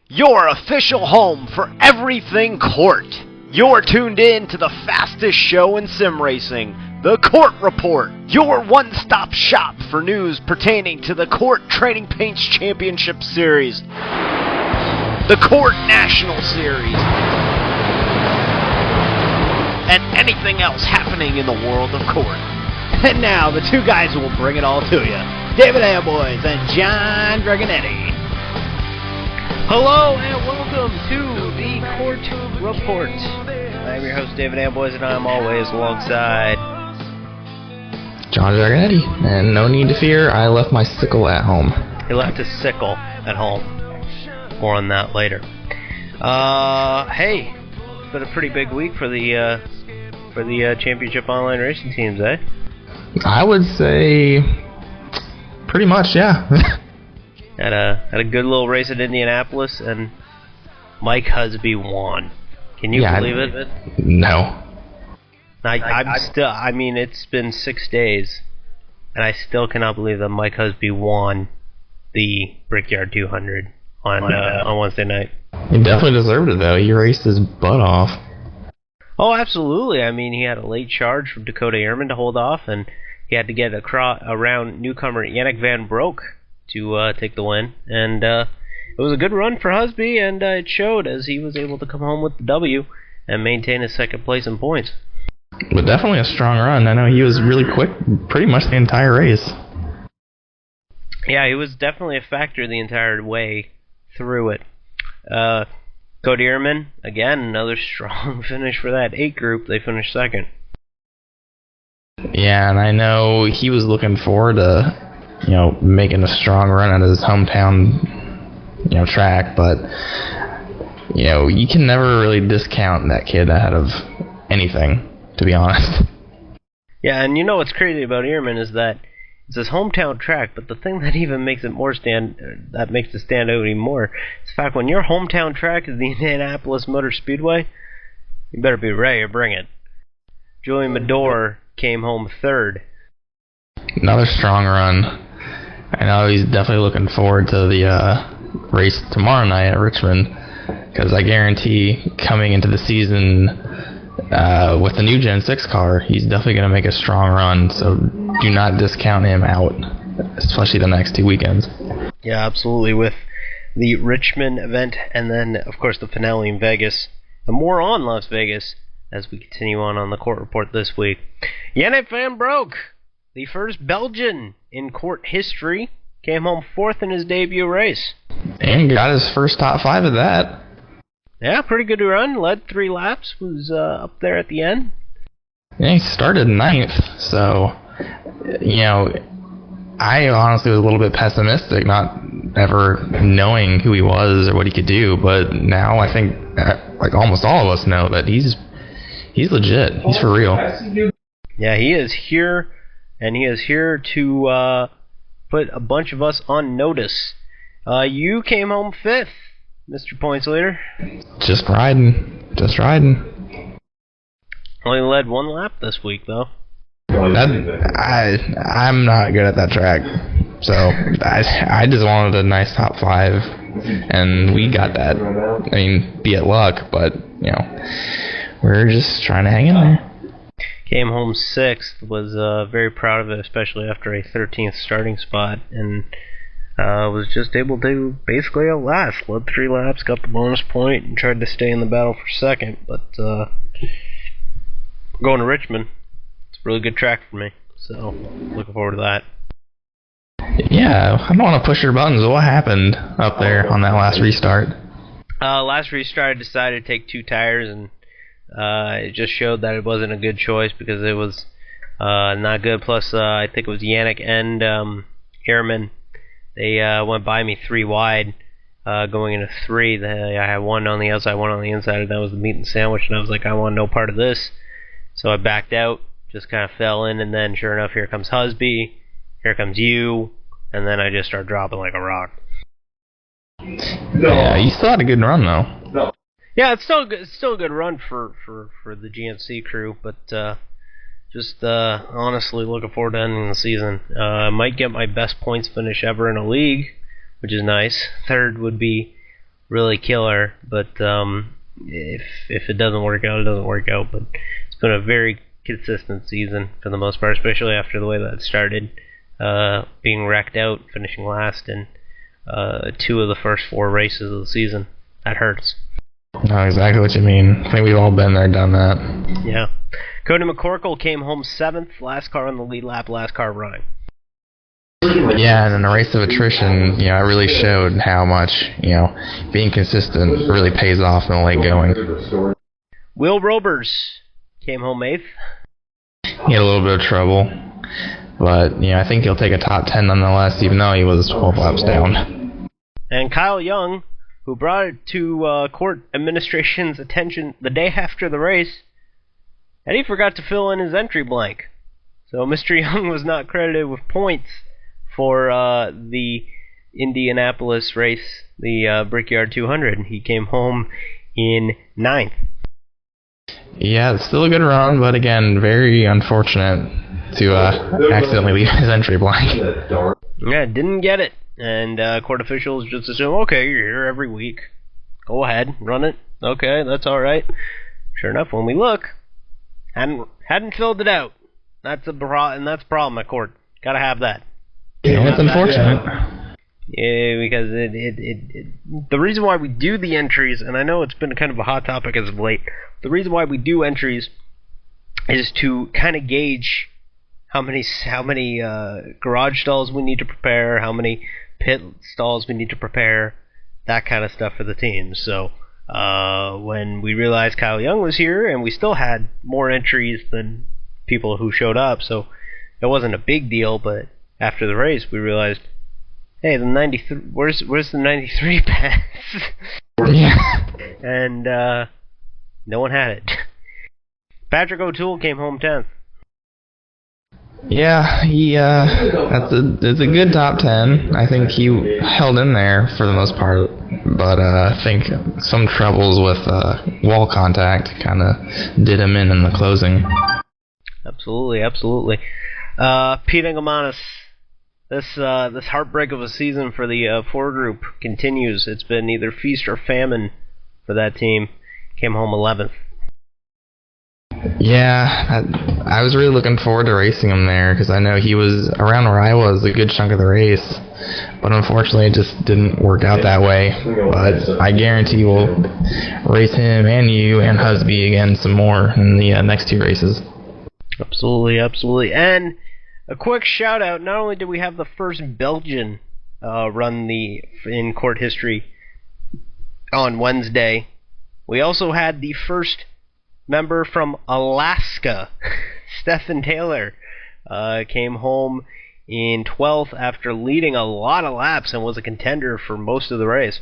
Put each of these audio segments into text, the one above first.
your official home for everything CORT. You're tuned in to the fastest show in sim racing, the CORT Report, your one-stop shop for news pertaining to the CORT Trading Paints Championship Series, the CORT National Series, and anything else happening in the world of CORT. And now, the two guys who will bring it all to you, David Amboys and John Dragonetti. Hello and welcome to the CORT Report. I'm your host, David Amboys, and I'm always alongside John Dragonetti. And no need to fear, I left my sickle at home. He left his sickle at home. More on that later. Hey, it's been a pretty big week for the championship online racing teams, eh? I would say pretty much, yeah. Had a good little race at Indianapolis, and Mike Husby won. Can you believe it? No. I mean, it's been 6 days, and I still cannot believe that Mike Husby won the Brickyard 200 on Wednesday night. He definitely deserved it, though. He raced his butt off. Oh, absolutely. I mean, he had a late charge from Dakota Airman to hold off, and he had to get around newcomer Yannick Van Broek to take the win. And it was a good run for Husby, and it showed as he was able to come home with the W and maintain his second place in points. But definitely a strong run. I know he was really quick pretty much the entire race. Yeah, he was definitely a factor the entire way through it. Cody Ehrman, again, another strong finish for that 8 group. They finished second. Yeah, and I know he was looking forward to, making a strong run at his hometown, track, but, you can never really discount that kid ahead of anything, to be honest. Yeah, and what's crazy about Ehrman is that it's his hometown track, but the thing that even makes it stand out even more is the fact when your hometown track is the Indianapolis Motor Speedway, you better be ready to bring it. Julian Medor came home third. Another strong run. I know he's definitely looking forward to the race tomorrow night at Richmond, because I guarantee coming into the season with the new Gen 6 car, he's definitely going to make a strong run, so do not discount him out, especially the next 2 weekends. Yeah, absolutely, with the Richmond event and then, of course, the finale in Vegas, and more on Las Vegas as we continue on the CORT Report this week. Yannick Van Broek, the first Belgian in CORT history, came home fourth in his debut race. And got his first top 5 of that. Yeah, pretty good run. Led 3 laps, was up there at the end. Yeah, he started 9th, so, I honestly was a little bit pessimistic, not ever knowing who he was or what he could do, but now I think, like almost all of us know that he's legit. He's for real. Yeah, he is here, and he is here to put a bunch of us on notice. You came home 5th, Mr. Points Leader. Just riding. Only led 1 lap this week, though. I'm not good at that track, so I just wanted a nice top 5, and we got that. I mean, be it luck, but, we're just trying to hang in there. Came home 6th, was very proud of it, especially after a 13th starting spot, and was just able to basically outlast. Led 3 laps, got the bonus point, and tried to stay in the battle for second, but going to Richmond, it's a really good track for me, so looking forward to that. Yeah, I don't want to push your buttons. What happened up there on that last restart? Last restart, I decided to take 2 tires, and it just showed that it wasn't a good choice because it was not good. Plus, I think it was Yannick and Ehrman. They went by me 3 wide going into 3. I had 1 on the outside, 1 on the inside, and that was the meat and sandwich. And I was like, I want no part of this. So I backed out, just kind of fell in, and then sure enough, here comes Husby, here comes you, and then I just start dropping like a rock. Yeah, you still had a good run though. No. Yeah, it's still a good run for the GNC crew, but just honestly looking forward to ending the season. I might get my best points finish ever in a league, which is nice. Third would be really killer. But if it doesn't work out, it doesn't work out. But it's been a very consistent season for the most part, especially after the way that started, being wrecked out, finishing last in 2 of the first 4 races of the season. That hurts. No, exactly what you mean. I think we've all been there, done that. Yeah. Cody McCorkle came home 7th, last car on the lead lap, last car running. Yeah, and in a race of attrition, it really showed how much, being consistent really pays off in the late going. Will Robers came home 8th. He had a little bit of trouble, but I think he'll take a top 10 nonetheless, even though he was 12 laps down. And Kyle Young, who brought it to court administration's attention the day after the race, and he forgot to fill in his entry blank. So Mr. Young was not credited with points for the Indianapolis race, the Brickyard 200. He came home in 9th. Yeah, it's still a good run, but again, very unfortunate to accidentally leave his entry blank. Yeah, didn't get it. And court officials just assume, okay, you're here every week. Go ahead, run it. Okay, that's all right. Sure enough, when we look, hadn't filled it out. That's a problem at court. Gotta have that. Yeah, it's unfortunate. Yeah, because the reason why we do the entries, and I know it's been kind of a hot topic as of late, the reason why we do entries is to kind of gauge how many garage stalls we need to prepare, how many pit stalls we need to prepare, that kind of stuff for the team. So when we realized Kyle Young was here, and we still had more entries than people who showed up, so it wasn't a big deal, but after the race we realized, hey, the 93, where's the 93 pass? Yeah. And no one had it. Patrick O'Toole came home 10th. Yeah, it's a good top 10. I think he held in there for the most part, but I think some troubles with wall contact kind of did him in the closing. Absolutely. Pete Engelmanis, this heartbreak of a season for the Ford Group continues. It's been either feast or famine for that team. Came home 11th. Yeah, I was really looking forward to racing him there because I know he was around where I was a good chunk of the race, but unfortunately it just didn't work out that way. But I guarantee we'll race him and you and Husby again some more in the next 2 races. Absolutely. And a quick shout out, not only did we have the first Belgian run in court history on Wednesday, we also had the first member from Alaska, Stephen Taylor, came home in 12th after leading a lot of laps and was a contender for most of the race.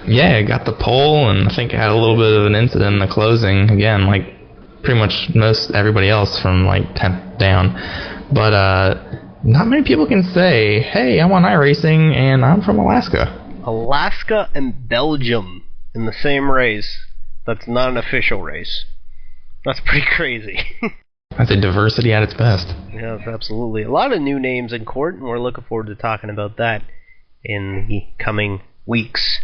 Yeah, got the pole, and I think had a little bit of an incident in the closing. Again, like pretty much most everybody else from like 10th down. But not many people can say, hey, I'm on iRacing and I'm from Alaska. Alaska and Belgium in the same race. That's not an official race. That's pretty crazy. That's a diversity at its best. Yes, absolutely. A lot of new names in court, and we're looking forward to talking about that in the coming weeks.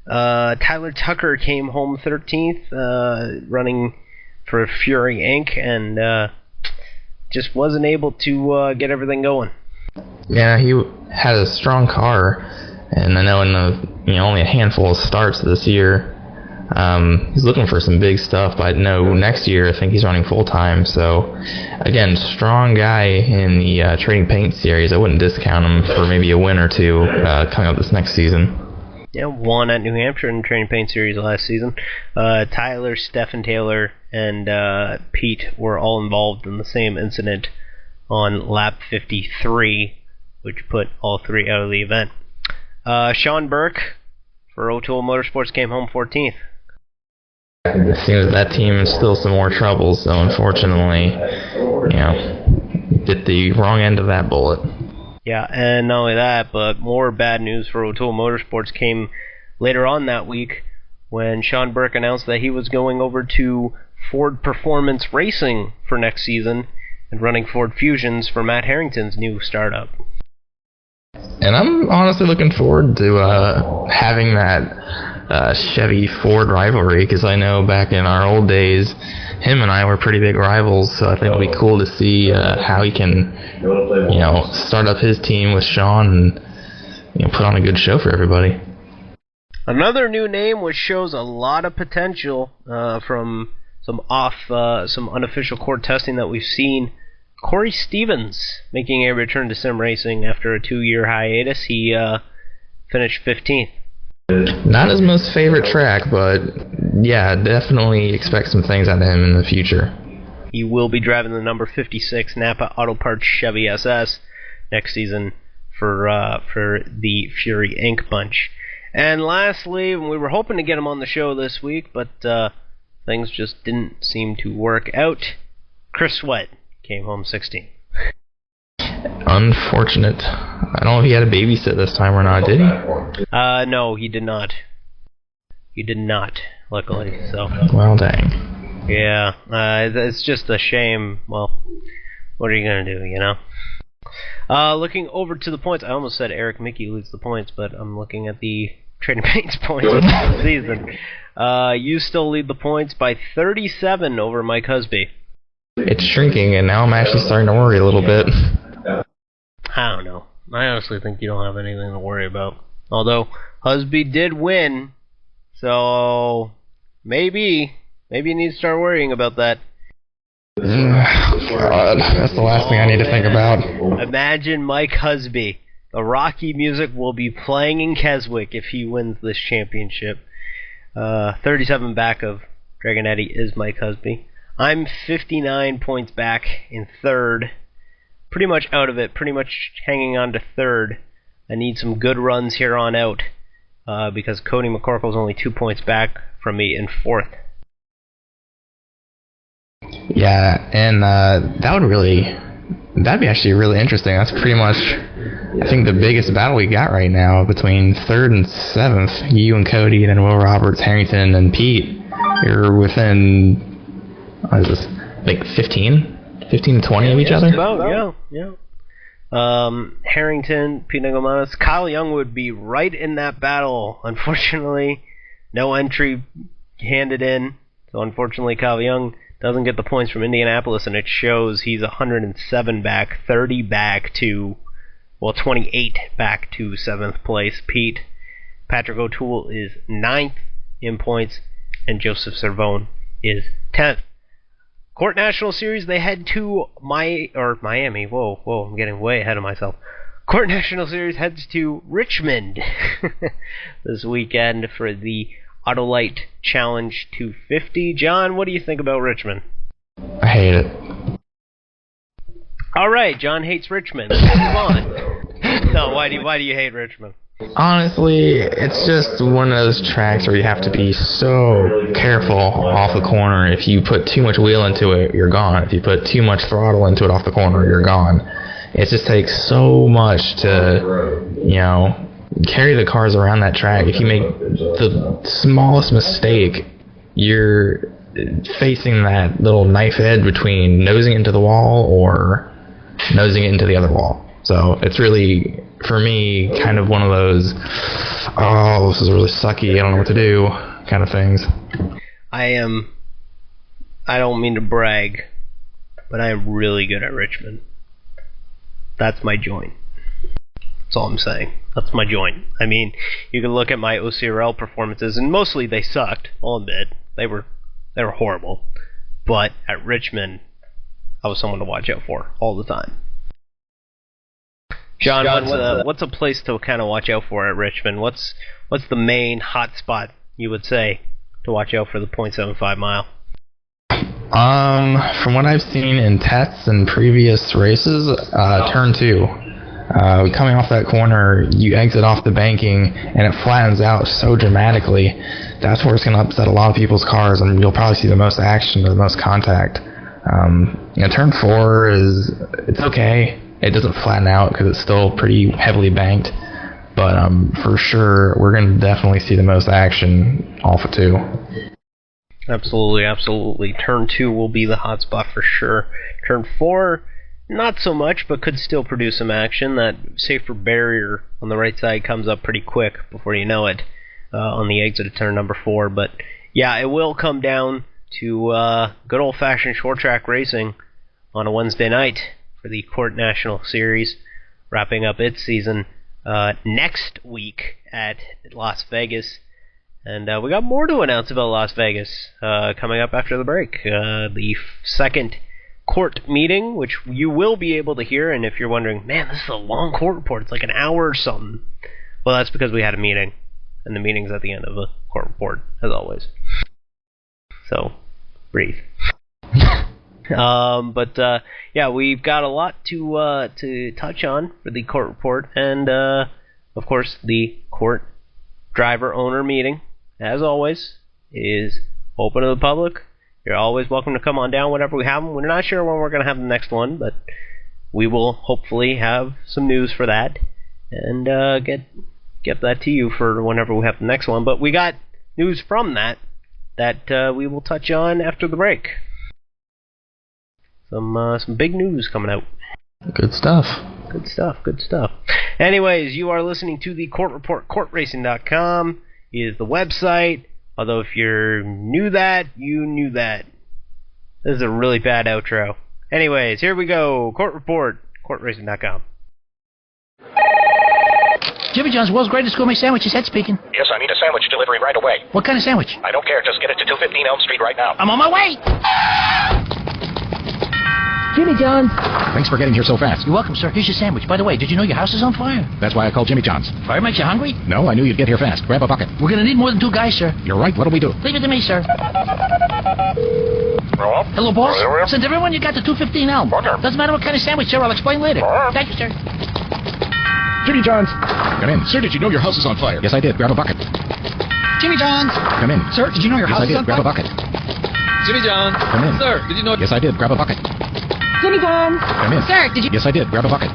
Tyler Tucker came home 13th, running for Fury Inc., and just wasn't able to get everything going. Yeah, he had a strong car, and I know in the only a handful of starts this year. He's looking for some big stuff, but I know next year I think he's running full-time. So, again, strong guy in the Trading Paint Series. I wouldn't discount him for maybe a win or 2 coming up this next season. Yeah, won at New Hampshire in the Trading Paint Series last season. Tyler, Stephen Taylor, and Pete were all involved in the same incident on lap 53, which put all 3 out of the event. Sean Burke for O'Toole Motorsports came home 14th. It seems that team is still some more trouble, so unfortunately, bit the wrong end of that bullet. Yeah, and not only that, but more bad news for O'Toole Motorsports came later on that week when Sean Burke announced that he was going over to Ford Performance Racing for next season and running Ford Fusions for Matt Harrington's new startup. And I'm honestly looking forward to having that Chevy Ford rivalry, because I know back in our old days, him and I were pretty big rivals, so I think it'll be cool to see how he can, start up his team with Sean and put on a good show for everybody. Another new name which shows a lot of potential from some unofficial court testing that we've seen. Corey Stevens making a return to sim racing after a 2-year hiatus. He finished 15th. Not his most favorite track, but yeah, definitely expect some things out of him in the future. He will be driving the number 56 Napa Auto Parts Chevy SS next season for the Fury Inc. bunch. And lastly, we were hoping to get him on the show this week, but things just didn't seem to work out. Chris Sweat came home 16th. Unfortunate. I don't know if he had a babysit this time or not, did he? No, he did not. He did not, luckily. So. Well, dang. Yeah, it's just a shame. Well, what are you going to do, Looking over to the points, I almost said Eric Mickey leads the points, but I'm looking at the Trading Paints points of the season. You still lead the points by 37 over Mike Husby. It's shrinking, and now I'm actually starting to worry a little bit. I don't know. I honestly think you don't have anything to worry about. Although, Husby did win, so maybe you need to start worrying about that. God, that's the last thing I need to think about. Imagine Mike Husby. The Rocky music will be playing in Keswick if he wins this championship. 37 back of Dragon Eddie is Mike Husby. I'm 59 points back in third. Pretty much out of it. Pretty much hanging on to third. I need some good runs here on out. Because Cody McCorkle's only 2 points back from me in fourth. Yeah, and that'd be actually really interesting. That's pretty much, I think, the biggest battle we got right now between third and seventh. You and Cody, and then Will Roberts, Harrington, and Pete. You're within, what is this, like 15 to 20 of each other? About, yeah. Harrington, Pete Nagelmanis, Kyle Young would be right in that battle. Unfortunately, no entry handed in. So unfortunately, Kyle Young doesn't get the points from Indianapolis, and it shows he's 107 back, 30 back to, 28 back to 7th place. Patrick O'Toole is 9th in points, and Joseph Cervone is 10th. CORT National Series, they head to Miami. Whoa, I'm getting way ahead of myself. CORT National Series heads to Richmond this weekend for the Autolite Challenge 250. John, what do you think about Richmond? I hate it. Alright, John hates Richmond. Let's move on. No, why do you hate Richmond? Honestly, it's just one of those tracks where you have to be so careful off the corner. If you put too much wheel into it, you're gone. If you put too much throttle into it off the corner, you're gone. It just takes so much to, carry the cars around that track. If you make the smallest mistake, you're facing that little knife edge between nosing into the wall or nosing into the other wall. So it's really, for me, kind of one of those, this is really sucky, I don't know what to do kind of things. I don't mean to brag, but I am really good at Richmond. That's my joint. That's all I'm saying. That's my joint. I mean, you can look at my OCRL performances, and mostly they sucked. I'll admit, they were horrible. But at Richmond, I was someone to watch out for all the time. John, what's a place to kind of watch out for at Richmond? What's the main hot spot you would say to watch out for the .75 mile? From what I've seen in tests and previous races, turn 2. Coming off that corner, you exit off the banking, and it flattens out so dramatically. That's where it's going to upset a lot of people's cars, and you'll probably see the most action, the most contact. Turn 4 it's okay. It doesn't flatten out because it's still pretty heavily banked, but for sure, we're going to definitely see the most action off of 2. Absolutely. Turn 2 will be the hot spot for sure. Turn 4, not so much, but could still produce some action. That safer barrier on the right side comes up pretty quick before you know it on the exit of turn number 4. But yeah, it will come down to good old-fashioned short track racing on a Wednesday night for the CORT National Series, wrapping up its season next week at Las Vegas. And we got more to announce about Las Vegas coming up after the break. The second court meeting, which you will be able to hear, and if you're wondering, man, this is a long court report, it's like an hour or something. Well, that's because we had a meeting, and the meeting's at the end of the court report, as always. So, breathe. Yeah, we've got a lot to touch on for the court report, and of course, the court driver-owner meeting, as always, is open to the public. You're always welcome to come on down whenever we have them. We're not sure when we're going to have the next one, but we will hopefully have some news for that and get that to you for whenever we have the next one. But we got news from that we will touch on after the break. Some big news coming out. Good stuff. Good stuff. Anyways, you are listening to the Court Report. CORTRacing.com is the website. Although if you knew that, you knew that. This is a really bad outro. Anyways, here we go. Court Report. CORTRacing.com. Jimmy John's, world's greatest gourmet sandwiches, head speaking. Yes, I need a sandwich delivery right away. What kind of sandwich? I don't care. Just get it to 215 Elm Street right now. I'm on my way! Jimmy John's. Thanks for getting here so fast. You're welcome, sir. Here's your sandwich. By the way, did you know your house is on fire? That's why I called Jimmy John's. Fire makes you hungry? No, I knew you'd get here fast. Grab a bucket. We're gonna need more than 2 guys, sir. You're right. What'll we do? Leave it to me, sir. Hello? Hello, boss. Send everyone you got to 215 Elm. Doesn't matter what kind of sandwich, sir. I'll explain later. Thank you, sir. Jimmy John's. Come in. Sir, did you know your house is on fire? Yes, I did. Grab a bucket. Jimmy John's. Come in. Sir, did you know your house is on Grab fire? a bucket. Jimmy John. Come in. Sir, did you know... Yes, I did. Grab a bucket. Jimmy John's. Come in. Sir, did you... Yes, I did. Grab a bucket.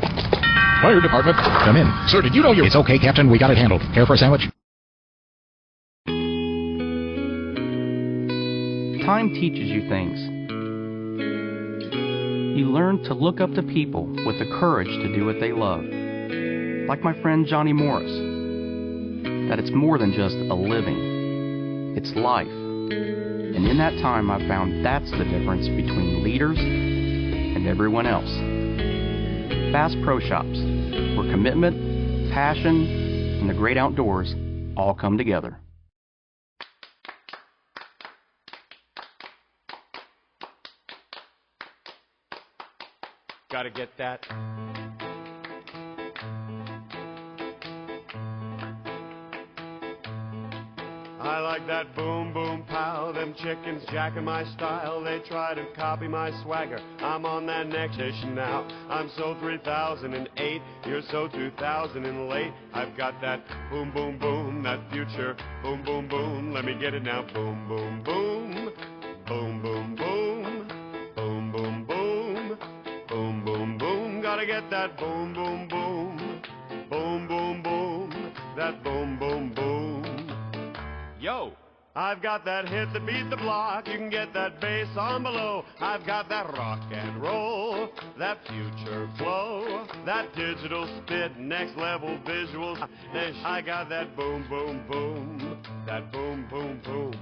Fire department. Come in. Sir, did you know you... It's okay, Captain. We got it handled. Care for a sandwich? Time teaches you things. You learn to look up to people with the courage to do what they love. Like my friend Johnny Morris. That it's more than just a living. It's life. And in that time, I've found that's the difference between leaders and everyone else. Bass Pro Shops, where commitment, passion, and the great outdoors all come together. Gotta get that. I like that boom boom pow, them chickens jacking my style. They try to copy my swagger, I'm on that next station now. I'm so 3008, you're so 2000 and late. I've got that boom boom boom, that future boom boom boom. Let me get it now, boom boom boom, boom boom boom, boom boom boom, boom boom boom. Gotta get that boom boom boom, boom boom boom, that boom boom boom. Yo, I've got that hit that beat the block. You can get that bass on below. I've got that rock and roll, that future flow, that digital spit, next level visuals. I got that boom, boom, boom, that boom, boom, boom.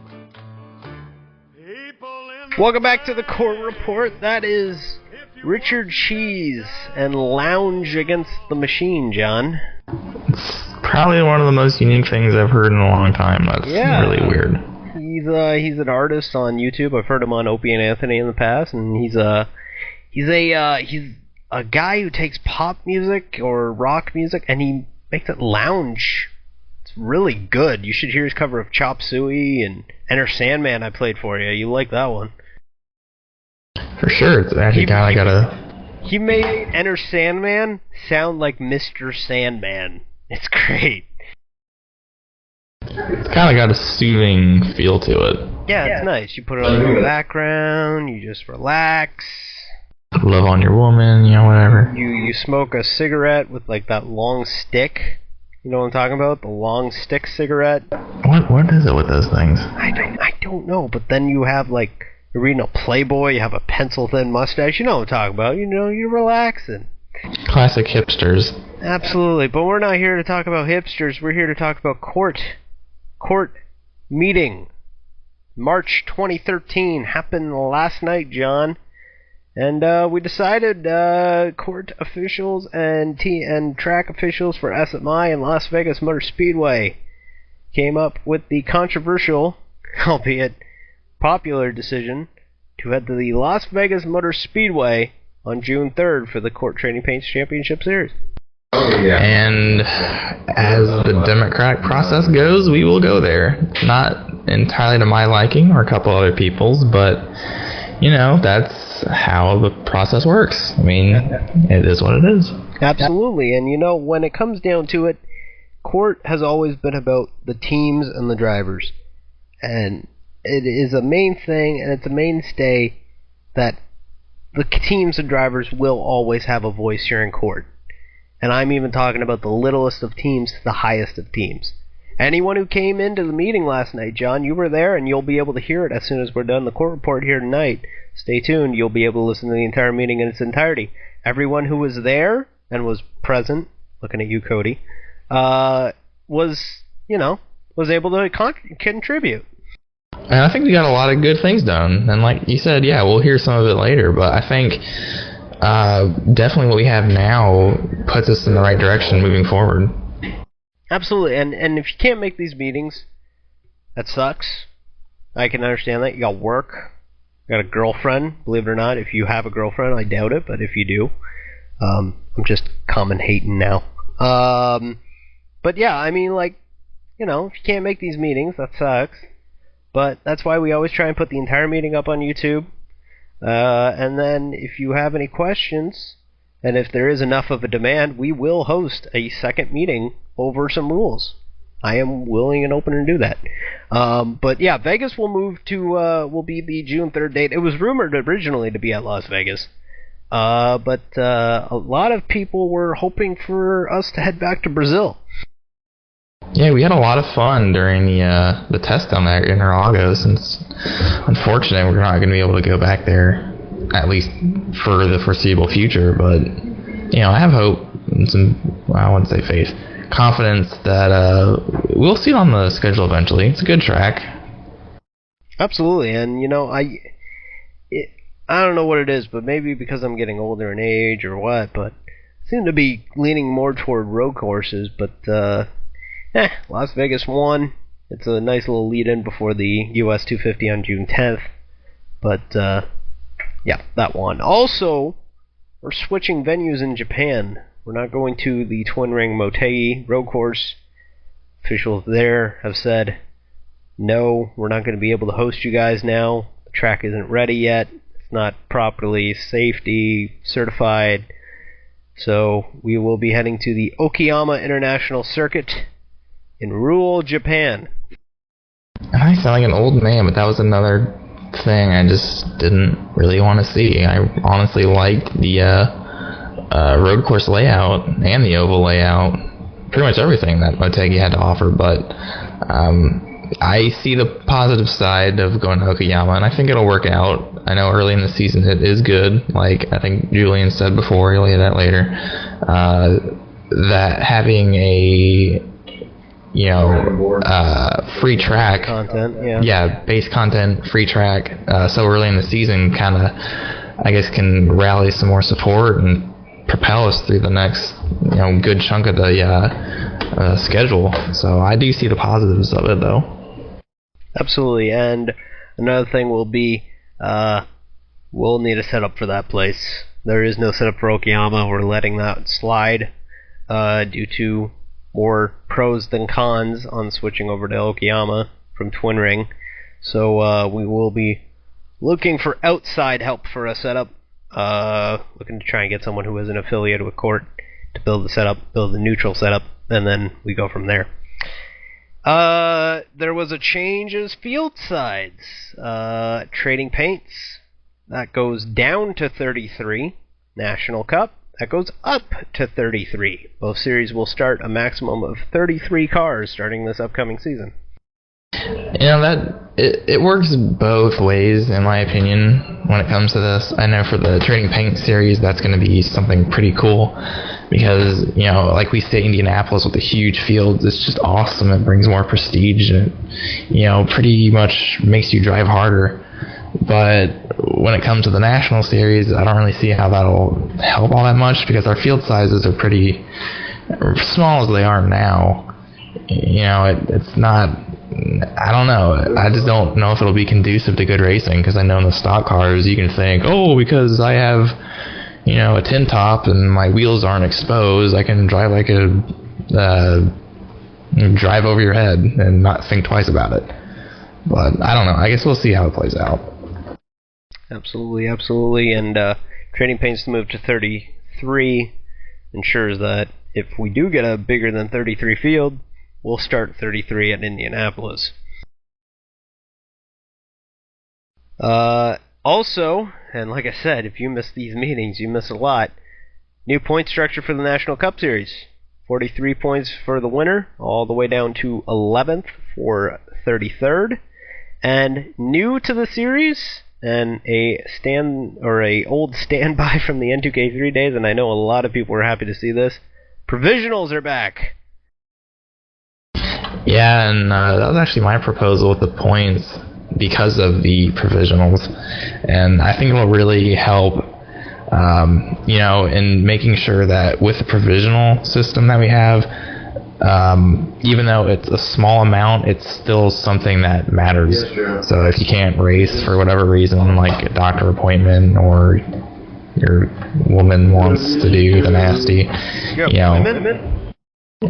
Welcome back to the Court Report. That is Richard Cheese and Lounge Against the Machine, John. It's probably one of the most unique things I've heard in a long time. That's really weird. He's an artist on YouTube. I've heard him on Opie and Anthony in the past, and he's a guy who takes pop music or rock music and he makes it lounge. It's really good. You should hear his cover of Chop Suey and Enter Sandman I played for you. You like that one? For sure. It's actually kind of got a... He made Enter Sandman sound like Mr. Sandman. It's great. It's kind of got a soothing feel to it. Yeah, it's nice. You put it on in the background, you just relax. Love on your woman, whatever. You smoke a cigarette with like that long stick. You know what I'm talking about? The long stick cigarette. What is it with those things? I don't know, but then you have like you're reading a Playboy, you have a pencil-thin mustache. You know what I'm talking about. You know, you're relaxing. Classic hipsters. Absolutely, but we're not here to talk about hipsters. We're here to talk about CORT. CORT Meeting. March 2013 happened last night, John. And we decided court officials and track officials for SMI and Las Vegas Motor Speedway came up with the controversial, albeit popular decision to head to the Las Vegas Motor Speedway on June 3rd for the CORT Trading Paints Championship Series. And as the democratic process goes, we will go there. Not entirely to my liking or a couple other people's, but, you know, that's how the process works. I mean, it is what it is. Absolutely, and you know, when it comes down to it, CORT has always been about the teams and the drivers. And it is a main thing, and it's a mainstay that the teams and drivers will always have a voice here in CORT. And I'm even talking about the littlest of teams to the highest of teams. Anyone who came into the meeting last night, John, you were there, and you'll be able to hear it as soon as we're done the CORT report here tonight. Stay tuned. You'll be able to listen to the entire meeting in its entirety. Everyone who was there and was present, looking at you, Cody, was able to contribute. And I think we got a lot of good things done. And like you said, yeah, we'll hear some of it later, but I think definitely what we have now puts us in the right direction moving forward. Absolutely, and if you can't make these meetings, that sucks. I can understand that. You got work, you got a girlfriend, believe it or not. If you have a girlfriend, I doubt it, but if you do, I'm just common hating now. But yeah, I mean, like, you know, if you can't make these meetings, that sucks. But that's why we always try and put the entire meeting up on YouTube. And then if you have any questions, and if there is enough of a demand, we will host a second meeting over some rules. I am willing and open to do that. But yeah, Vegas will will be the June 3rd date. It was rumored originally to be at Las Vegas. But a lot of people were hoping for us to head back to Brazil. Yeah, we had a lot of fun during the test down there in Interlagos, and it's unfortunate we're not going to be able to go back there, at least for the foreseeable future. But, you know, I have hope and some, I wouldn't say faith, confidence that we'll see it on the schedule eventually. It's a good track. Absolutely, and, you know, I don't know what it is, but maybe because I'm getting older in age or what, but I seem to be leaning more toward road courses, but Las Vegas won. It's a nice little lead-in before the US 250 on June 10th. But, yeah, that one. Also, we're switching venues in Japan. We're not going to the Twin Ring Motegi road course. Officials there have said, no, we're not going to be able to host you guys now. The track isn't ready yet. It's not properly safety certified. So we will be heading to the Okayama International Circuit in rural Japan. And I sound like an old man, but that was another thing I just didn't really want to see. I honestly liked the road course layout and the oval layout, pretty much everything that Motegi had to offer, but I see the positive side of going to Okayama, and I think it'll work out. I know early in the season it is good, like I think Julian said before, he'll hear that later, that having a free track content, base content, free track, so early in the season kind of, I guess, can rally some more support and propel us through the next, good chunk of the schedule. So I do see the positives of it, though. Absolutely, and another thing will be, we'll need a setup for that place. There is no setup for Okayama. We're letting that slide due to more pros than cons on switching over to Okayama from Twin Ring. So we will be looking for outside help for a setup. Looking to try and get someone who is an affiliate with CORT to build the setup, build the neutral setup, and then we go from there. There was a change as field sides. Trading Paints, that goes down to 33. National Cup, that goes up to 33. Both series will start a maximum of 33 cars starting this upcoming season. That it works both ways, in my opinion, when it comes to this. I know for the Trading Paint series, that's going to be something pretty cool because, like we say, Indianapolis with the huge fields, it's just awesome. It brings more prestige and it, pretty much makes you drive harder. But when it comes to the National Series, I don't really see how that'll help all that much because our field sizes are pretty small as they are now. It's not, I don't know. I just don't know if it'll be conducive to good racing because I know in the stock cars you can think, because I have, a tin top and my wheels aren't exposed, I can drive like drive over your head and not think twice about it. But I don't know. I guess we'll see how it plays out. Absolutely. And Trading Paint's move to 33 ensures that if we do get a bigger than 33 field, we'll start 33 at Indianapolis. Also, and like I said, if you miss these meetings, you miss a lot. New point structure for the National Cup Series. 43 points for the winner, all the way down to 11th for 33rd. And new to the series, and a old standby from the N2K3 days, and I know a lot of people were happy to see this. Provisionals are back. Yeah, and that was actually my proposal with the points because of the provisionals, and I think it will really help, in making sure that with the provisional system that we have, even though it's a small amount, it's still something that matters. So if you can't race for whatever reason, like a doctor appointment or your woman wants to do the nasty,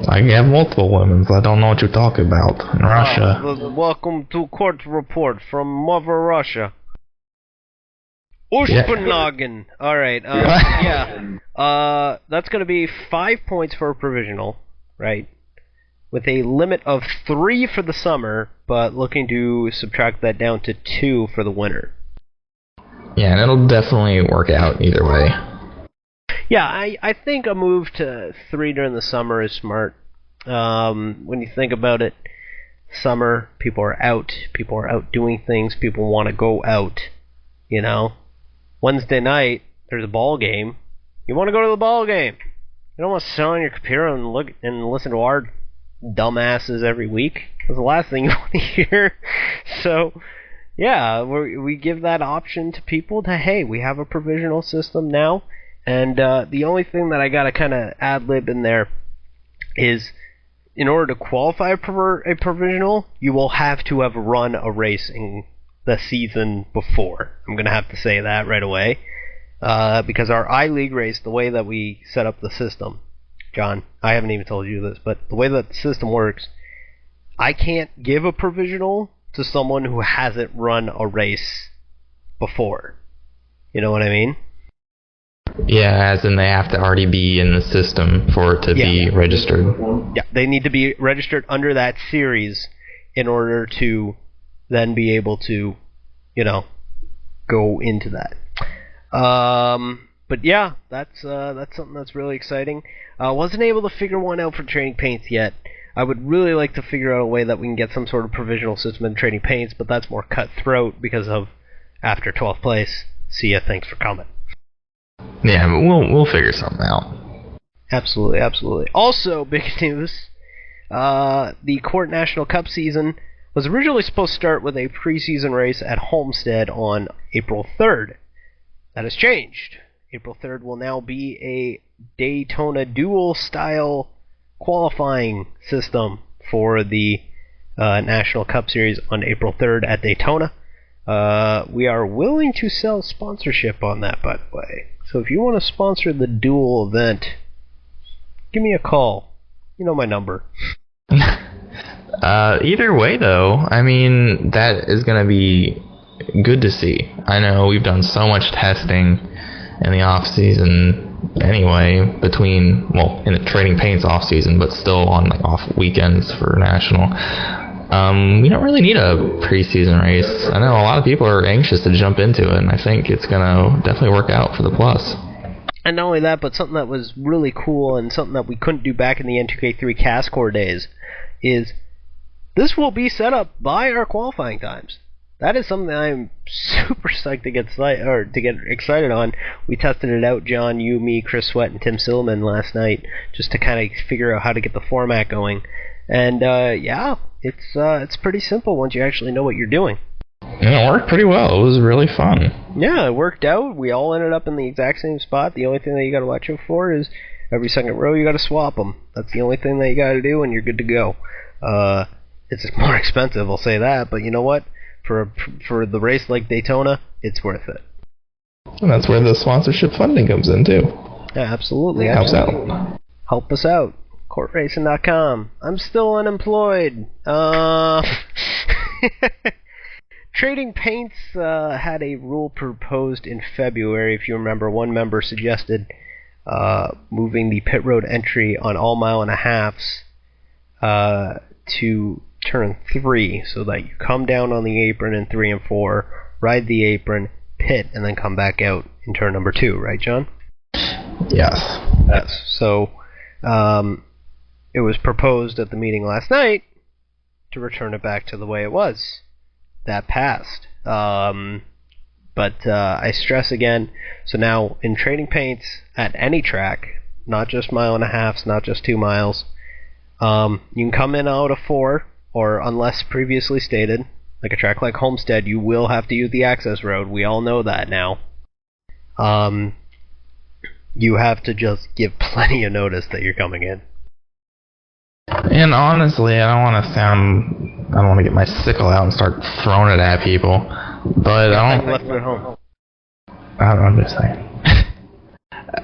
I have multiple women, so I don't know what you're talking about. In Russia. Welcome to CORT Report from Mother Russia. Ushpanagen. Yeah. Alright, that's going to be 5 points for a provisional, right? With a limit of 3 for the summer, but looking to subtract that down to 2 for the winter. Yeah, and it'll definitely work out either way. Yeah, I think a move to 3 during the summer is smart. When you think about it, summer, people are out doing things, people want to go out, Wednesday night, there's a ball game. You want to go to the ball game. You don't want to sit on your computer and look and listen to our dumbasses every week. That's the last thing you want to hear. So, yeah, we give that option to people to, hey, we have a provisional system now. And the only thing that I got to kind of ad-lib in there is, in order to qualify for a provisional, you will have to have run a race in the season before. I'm going to have to say that right away. Because our I-League race, the way that we set up the system, John, I haven't even told you this, but the way that the system works, I can't give a provisional to someone who hasn't run a race before. You know what I mean? Yeah, as in they have to already be in the system for it to be registered. Yeah, they need to be registered under that series in order to then be able to, go into that. But yeah, that's something that's really exciting. Wasn't able to figure one out for Trading Paints yet. I would really like to figure out a way that we can get some sort of provisional system in Trading Paints, but that's more cutthroat because of after 12th place. See ya, thanks for coming. Yeah, but we'll figure something out. Absolutely. Also, big news, the CORT National Cup season was originally supposed to start with a preseason race at Homestead on April 3rd. That has changed. April 3rd will now be a Daytona dual-style qualifying system for the National Cup Series on April 3rd at Daytona. We are willing to sell sponsorship on that, by the way. So if you want to sponsor the dual event, give me a call. You know my number. Either way, though, I mean, that is going to be good to see. I know we've done so much testing in the off-season anyway, in the Trading Paints off-season, but still on off weekends for National. We don't really need a preseason race. I know a lot of people are anxious to jump into it, and I think it's going to definitely work out for the plus. And not only that, but something that was really cool and something that we couldn't do back in the N2K3 Cast Core days is this will be set up by our qualifying times. That is something I'm super psyched to get excited on. We tested it out, John, you, me, Chris Sweat, and Tim Silliman last night, just to kind of figure out how to get the format going. And it's pretty simple once you actually know what you're doing. And it worked pretty well. It was really fun. Yeah, it worked out. We all ended up in the exact same spot. The only thing that you got to watch out for is every second row you got to swap them. That's the only thing that you got to do, and you're good to go. It's more expensive, I'll say that, but you know what? For the race like Daytona, it's worth it. And that's where the sponsorship funding comes in, too. Yeah, absolutely. Helps out. Help us out. CORTRacing.com. I'm still unemployed. Trading Paints had a rule proposed in February. If you remember, one member suggested moving the pit road entry on all 1.5 miles to turn 3, so that you come down on the apron in 3 and 4, ride the apron, pit, and then come back out in turn number 2, right, John? Yes. Yes. So it was proposed at the meeting last night to return it back to the way it was. That passed. But I stress again, so now in Trading Paints at any track, not just 1.5 miles, not just 2 miles, you can come in out of 4, or unless previously stated, like a track like Homestead, you will have to use the access road. We all know that now. You have to just give plenty of notice that you're coming in. And honestly, I don't want to get my sickle out and start throwing it at people, but I don't. Left it at home. I'm just saying.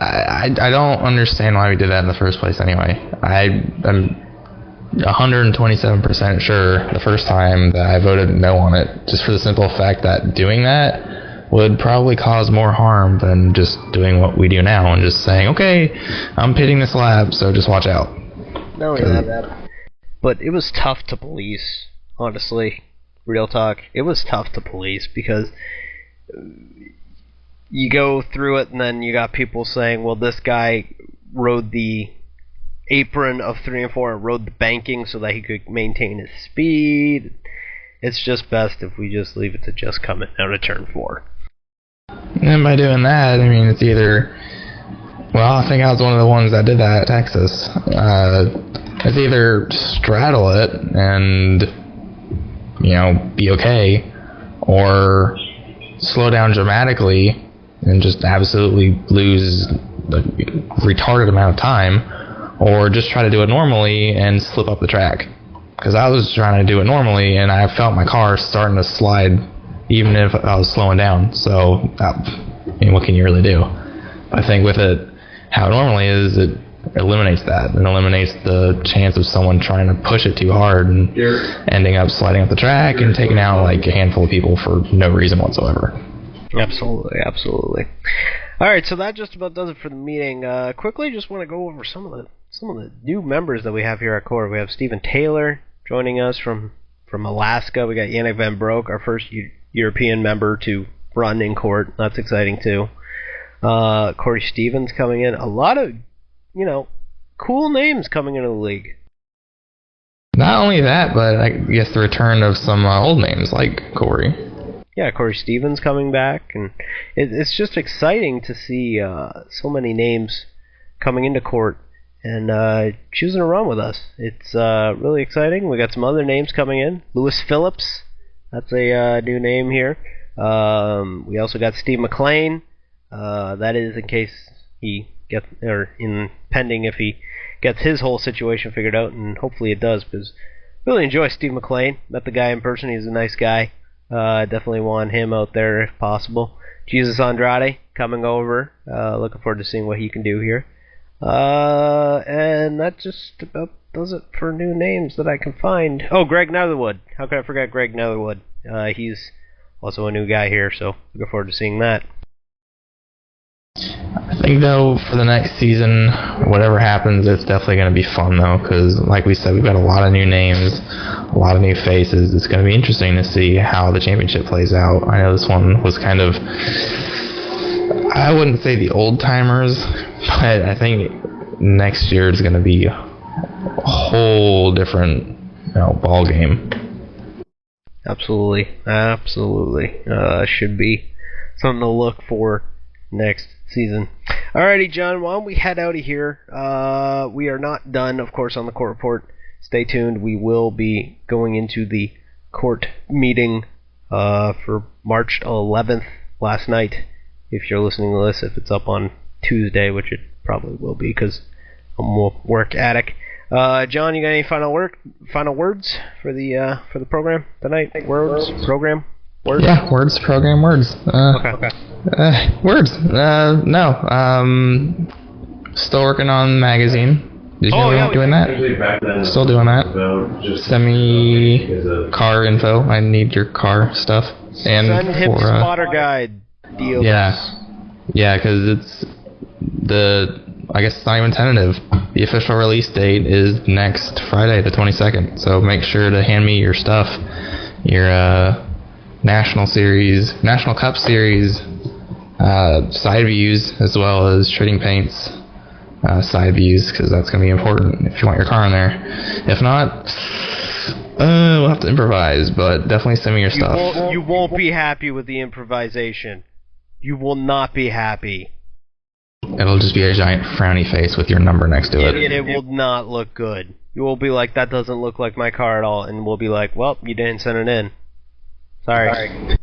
I don't understand why we did that in the first place anyway. I'm 127% sure the first time that I voted no on it, just for the simple fact that doing that would probably cause more harm than just doing what we do now and just saying, okay, I'm pitting this lap, so just watch out. No, that. But it was tough to police, honestly. Real talk. It was tough to police because you go through it and then you got people saying, well, this guy rode the apron of 3 and 4 and rode the banking so that he could maintain his speed. It's just best if we just leave it to just coming out of turn 4. And by doing that, I mean, it's either... Well, I think I was one of the ones that did that at Texas. It's either straddle it and, be okay, or slow down dramatically and just absolutely lose a retarded amount of time, or just try to do it normally and slip up the track. Because I was trying to do it normally, and I felt my car starting to slide, even if I was slowing down. So, what can you really do? I think with it, how it normally is, it eliminates that. It eliminates the chance of someone trying to push it too hard and ending up sliding up the track and taking out like a handful of people for no reason whatsoever. Absolutely, absolutely. All right, so that just about does it for the meeting. Quickly, just want to go over some of the new members that we have here at CORT. We have Stephen Taylor joining us from Alaska. We got Yannick Van Broek, our first European member to run in CORT. That's exciting too. Corey Stevens coming in. A lot of, cool names coming into the league. Not only that, but I guess the return of some old names like Corey. Yeah, Corey Stevens coming back, and it's just exciting to see so many names coming into CORT and choosing to run with us. It's really exciting. We got some other names coming in. Lewis Phillips, that's a new name here. We also got Steve McLean. That is in case he gets, or pending if he gets his whole situation figured out, and hopefully it does, because I really enjoy Steve McLean. Met the guy in person. He's a nice guy. Definitely want him out there if possible. Jesus Andrade coming over. Looking forward to seeing what he can do here. And that just about does it for new names that I can find. Oh, Greg Netherwood. How could I forget Greg Netherwood? He's also a new guy here, so looking forward to seeing that. I think, though, for the next season, whatever happens, it's definitely going to be fun, though, because, like we said, we've got a lot of new names, a lot of new faces. It's going to be interesting to see how the championship plays out. I know this one was kind of, I wouldn't say the old-timers, but I think next year is going to be a whole different ball game. Absolutely. Should be something to look for next season. Alrighty, John, why don't we head out of here? We are not done, of course, on the court report. Stay tuned. We will be going into the court meeting for March 11th, last night. If you're listening to this, if it's up on Tuesday, which it probably will be because I'm a work addict. John, you got any final words for the program tonight? Words. Yeah, words, program, words. Okay. Words. No. Still working on the magazine. Did you know we weren't doing that? Still doing that. Send me car info. I need your car stuff. And send him spotter guide deals. Yeah, because it's I guess it's not even tentative. The official release date is next Friday, the 22nd. So make sure to hand me your stuff, your National Cup Series side views, as well as Trading Paints side views, because that's going to be important if you want your car in there. If not, we'll have to improvise, but definitely send me your stuff. You won't be happy with the improvisation. You will not be happy. It'll just be a giant frowny face with your number next to it. It will not look good. You will be like, that doesn't look like my car at all, and we'll be like, well, you didn't send it in. Sorry.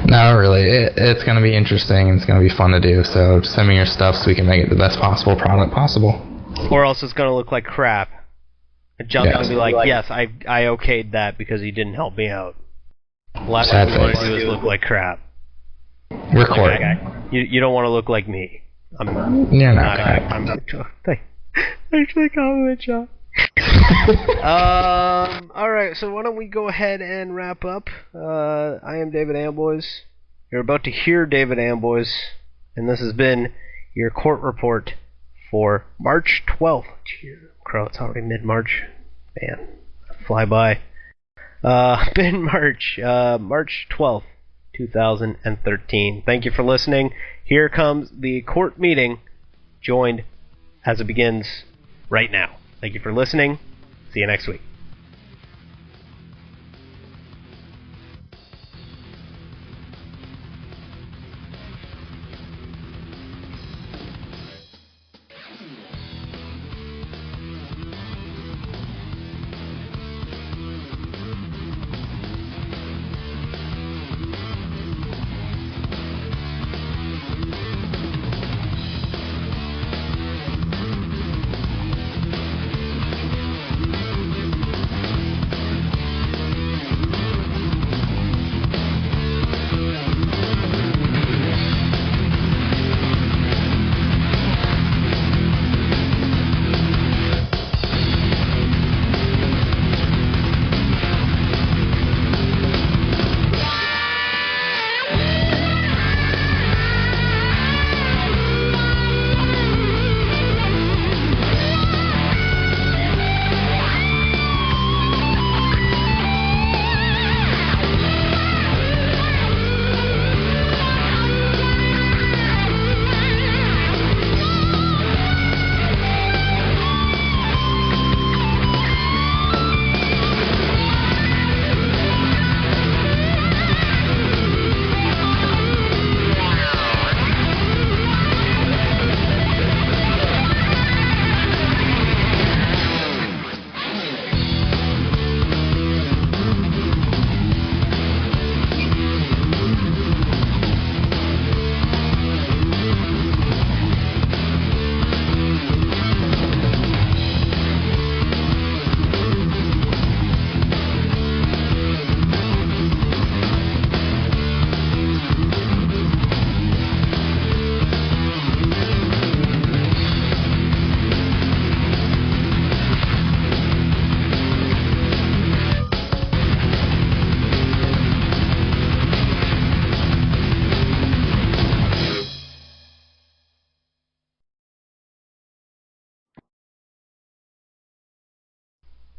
No, really. It's going to be interesting. It's going to be fun to do. So just send me your stuff so we can make it the best possible product possible. Or else it's going to look like crap. And John's going to be like, yes, I okayed that because he didn't help me out. The last thing we want to do is look like crap. We're court. You don't want to look like me. You're not. Thanks for the compliment, John. Alright, so why don't we go ahead and wrap up. I am David Amboys. You're about to hear David Amboys, and this has been your court report for March 12th. Crow, it's already mid-March. Man, fly by. Been March 12th, 2013. Thank you for listening. Here comes the court meeting, joined as it begins right now. Thank you for listening. See you next week.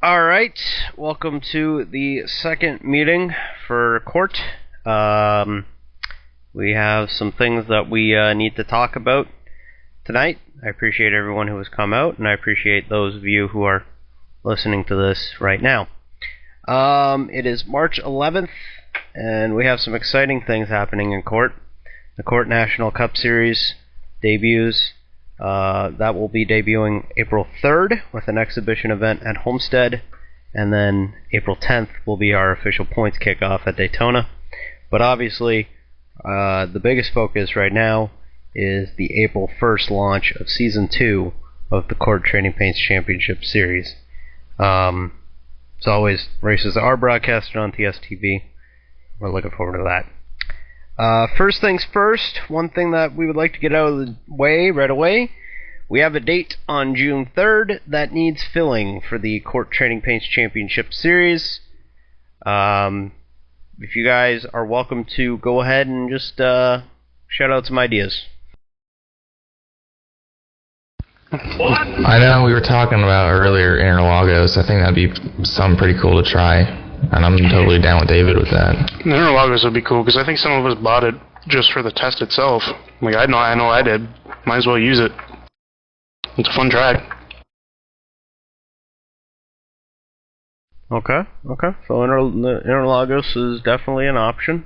Alright, welcome to the second meeting for court. We have some things that we need to talk about tonight. I appreciate everyone who has come out, and I appreciate those of you who are listening to this right now. It is March 11th, and we have some exciting things happening in court. The CORT National Cup Series debuts. That will be debuting April 3rd with an exhibition event at Homestead, and then April 10th will be our official points kickoff at Daytona. But obviously, the biggest focus right now is the April 1st launch of Season 2 of the CORT Trading Paints Championship Series. As always, races are broadcasted on TSTV. We're looking forward to that. First things first, one thing that we would like to get out of the way right away. We have a date on June 3rd that needs filling for the CORT Trading Paints Championship Series. If you guys are welcome to go ahead and just shout out some ideas. I know we were talking about earlier Interlagos. I think that'd be something pretty cool to try, and I'm totally down with David with that. Interlagos would be cool because I think some of us bought it just for the test itself. Like I know I did. Might as well use it. It's a fun track. Okay. So Interlagos is definitely an option.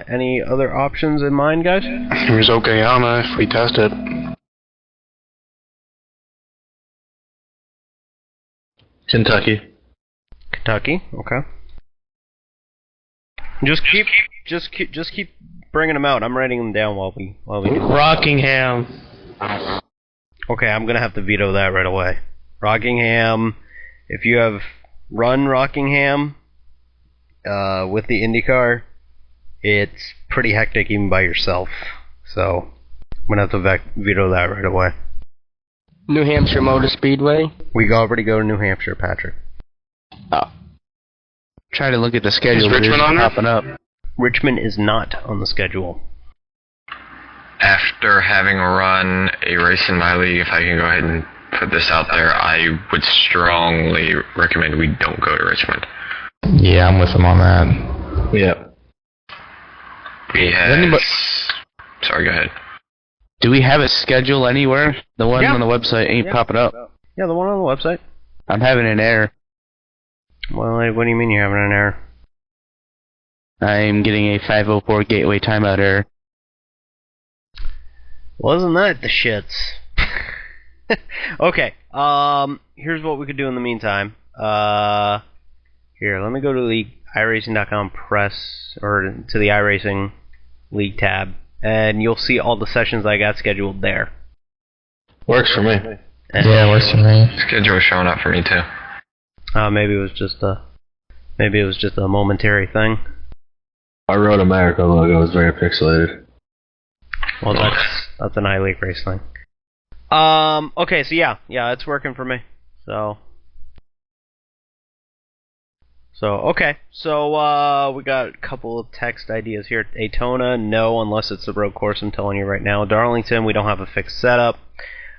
Any other options in mind, guys? There's Okayama if we test it. Kentucky. Okay. Just keep bringing them out. I'm writing them down while we do. Rockingham. Okay, I'm gonna have to veto that right away. Rockingham. If you have run Rockingham with the IndyCar, it's pretty hectic even by yourself. So I'm gonna have to veto that right away. New Hampshire Motor Speedway. We already go to New Hampshire, Patrick. Oh. Try to look at the schedule. Is Richmond on there? Popping up. Richmond is not on the schedule. After having run a race in my league, if I can go ahead and put this out there, I would strongly recommend we don't go to Richmond. Yeah, I'm with him on that. Yeah. We have... Sorry, go ahead. Do we have a schedule anywhere? The one on the website ain't popping up. Yeah, the one on the website. I'm having an error. Well, what do you mean you're having an error? I'm getting a 504 gateway timeout error. Wasn't that the shits? Okay, here's what we could do in the meantime. Here, let me go to the iRacing.com press, or to the iRacing League tab, and you'll see all the sessions I got scheduled there. Works for me. Yeah, it works for me. Schedule is showing up for me too. Maybe it was just a momentary thing. Our Road America logo is very pixelated. Well, that's an iLeague race thing. Okay, so yeah, it's working for me. So okay, so we got a couple of text ideas here. Daytona, no, unless it's the road course. I'm telling you right now. Darlington, we don't have a fixed setup.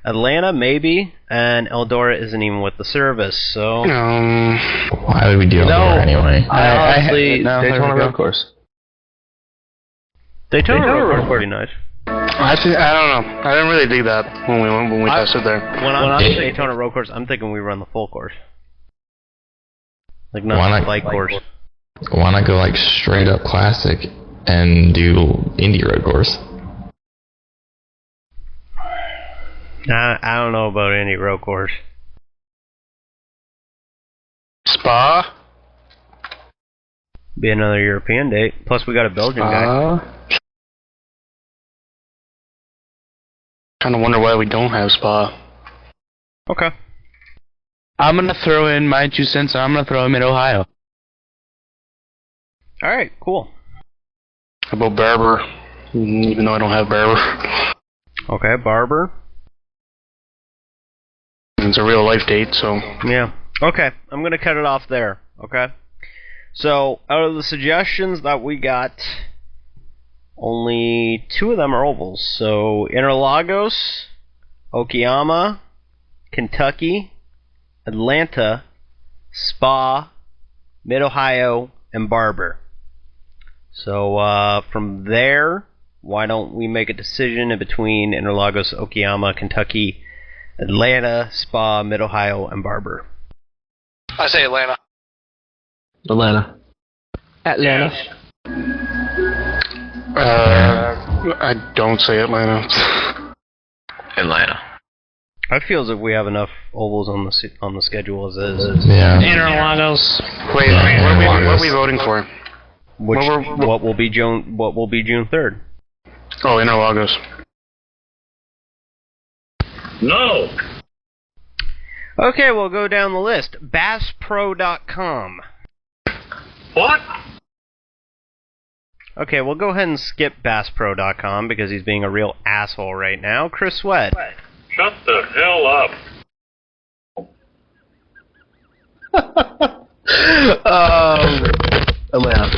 Atlanta, maybe, and Eldora isn't even with the service. So why would we do Eldora anyway? Honestly, Daytona road course. Daytona road course would be nice. I don't know. I didn't really dig that when we tested there. When I'm thinking Daytona road course, I'm thinking we run the full course. Like not the bike course. Why not go like straight up classic and do Indy road course? I don't know about Indy road course. Spa? Be another European date. Plus we got a Belgian guy. Kind of wonder why we don't have Spa. Okay. I'm going to throw in my 2 cents. I'm going to throw him in Ohio. Alright, cool. How about Barber? Even though I don't have Barber. Okay, Barber. It's a real life date, so... Yeah. Okay, I'm going to cut it off there, okay? So, out of the suggestions that we got, only 2 of them are ovals. So, Interlagos, Okayama, Kentucky, Atlanta, Spa, Mid-Ohio, and Barber. So, from there, why don't we make a decision in between Interlagos, Okayama, Kentucky, Atlanta, Spa, Mid-Ohio, and Barber? I say Atlanta. Atlanta. Atlanta. I don't say Atlanta. Atlanta. I feel as if we have enough ovals on the schedule as is. Yeah. Interlagos. Wait, what are we voting for? What will be June 3rd? Oh, Interlagos. No. Okay, we'll go down the list. BassPro.com. What? Okay, we'll go ahead and skip BassPro.com because he's being a real asshole right now. Chris Sweat. Shut the hell up. Atlanta.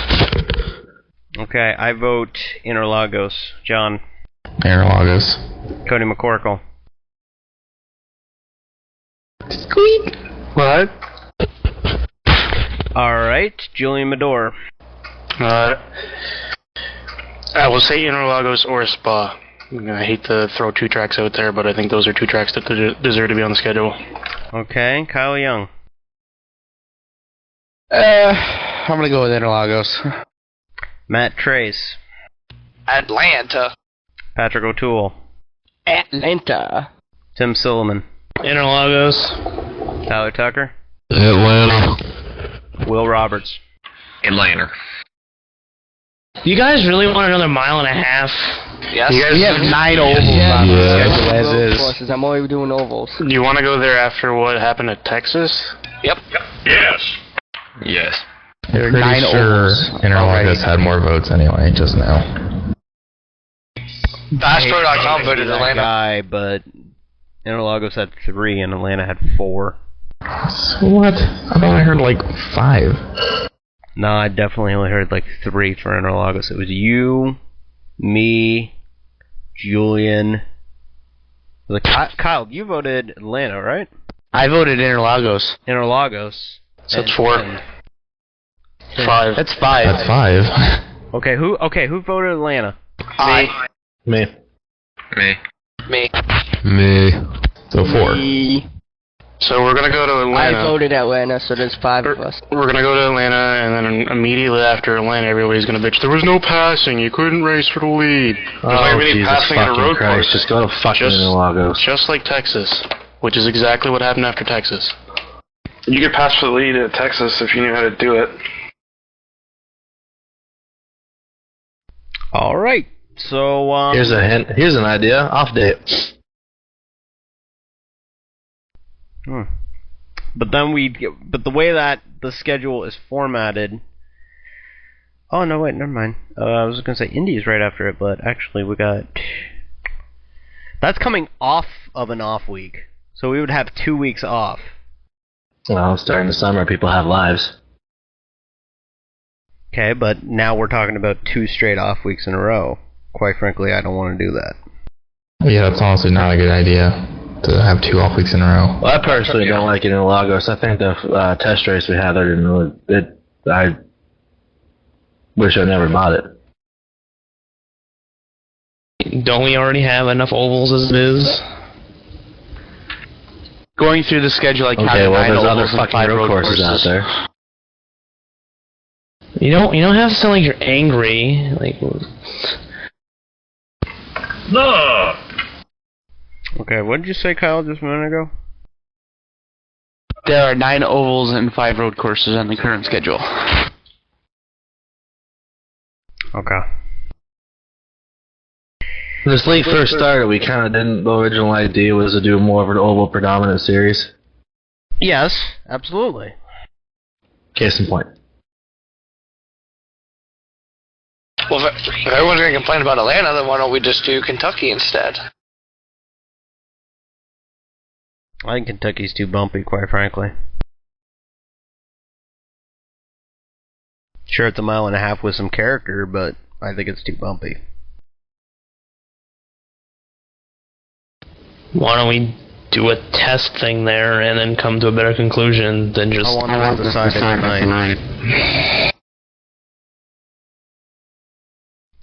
Okay, I vote Interlagos. John. Interlagos. Cody McCorkle. Squeak. What? Alright, Julian Medor. I will say Interlagos or Spa. I hate to throw two tracks out there, but I think those are two tracks that deserve to be on the schedule. Okay, Kyle Young. I'm gonna go with Interlagos. Matt Trace. Atlanta. Patrick O'Toole. Atlanta. Tim Silliman. Interlagos. Tyler Tucker. Atlanta. Will Roberts. Atlanta. You guys really want another mile and a half? Yes. We have 9 ovals on the schedule as is. Courses. I'm only doing ovals. Do you want to go there after what happened at Texas? Yep. Yes. Yes. I'm pretty 9 sure ovals Interlagos had more votes anyway, just now. BassPro.com voted That Atlanta. guy, but Interlagos had 3 and Atlanta had 4. So what? I thought I heard like 5. No, I definitely only heard like 3 for Interlagos. It was you, me, Julian. Kyle, you voted Atlanta, right? I voted Interlagos. Interlagos. So that's 4. 5. That's 5. That's 5. Okay, who voted Atlanta? Me. Me. So 4. So we're gonna go to Atlanta. I voted Atlanta, so there's 5 of us. We're gonna go to Atlanta, and then immediately after Atlanta, everybody's gonna bitch. There was no passing. You couldn't race for the lead. There's not gonna be any passing at a road course. Just go to fucking Interlagos. Just like Texas, which is exactly what happened after Texas. You could pass for the lead at Texas if you knew how to do it. All right. So Here's a hint. Here's an idea. Off date. But the way that the schedule is formatted. Oh no, wait, never mind. I was gonna say Indy's right after it, but actually we got. That's coming off of an off week, so we would have 2 weeks off. Well, starting the summer, people have lives. Okay, but now we're talking about 2 straight off weeks in a row. Quite frankly, I don't want to do that. Yeah, that's honestly not a good idea to have 2 off weeks in a row. Well, I personally don't like it in Lagos. I think the test race we had there didn't really. I wish I never bought it. Don't we already have enough ovals as it is? Going through the schedule, I counted 9 ovals and 5 road courses out there. You don't have to sound like you're angry. Like. No. Okay, what did you say, Kyle, just a minute ago? There are 9 ovals and 5 road courses on the current schedule. Okay. When this league first started, we kind of didn't. The original idea was to do more of an oval predominant series. Yes, absolutely. Case in point. Well, if everyone's going to complain about Atlanta, then why don't we just do Kentucky instead? I think Kentucky's too bumpy, quite frankly. Sure, it's a mile and a half with some character, but I think it's too bumpy. Why don't we do a test thing there and then come to a better conclusion than just... I want to decide tonight.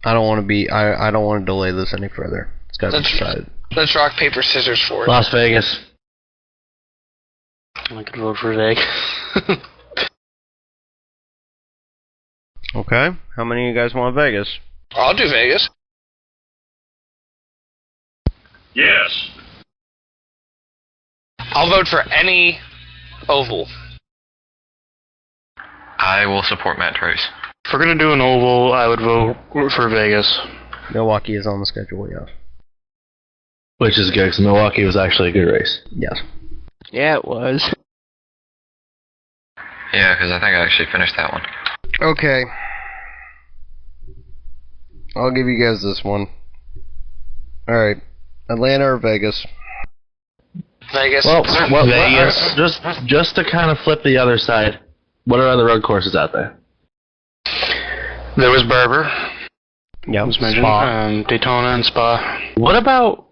I don't want to be. I don't want to delay this any further. It's got to be decided. Let's rock, paper, scissors for it. Las Vegas. I could vote for Vegas. Okay. How many of you guys want Vegas? I'll do Vegas. Yes. I'll vote for any oval. I will support Matt Trace. If we're going to do an oval, I would vote for Vegas. Milwaukee is on the schedule, yes. Which is good, because Milwaukee was actually a good race. Yes. Yeah, it was. Yeah, because I think I actually finished that one. Okay. I'll give you guys this one. Alright. Atlanta or Vegas? Vegas. Well, Vegas. Just to kind of flip the other side, what are other road courses out there? There was Barber. Yeah. Was mentioned. Spa. Daytona and Spa. What about...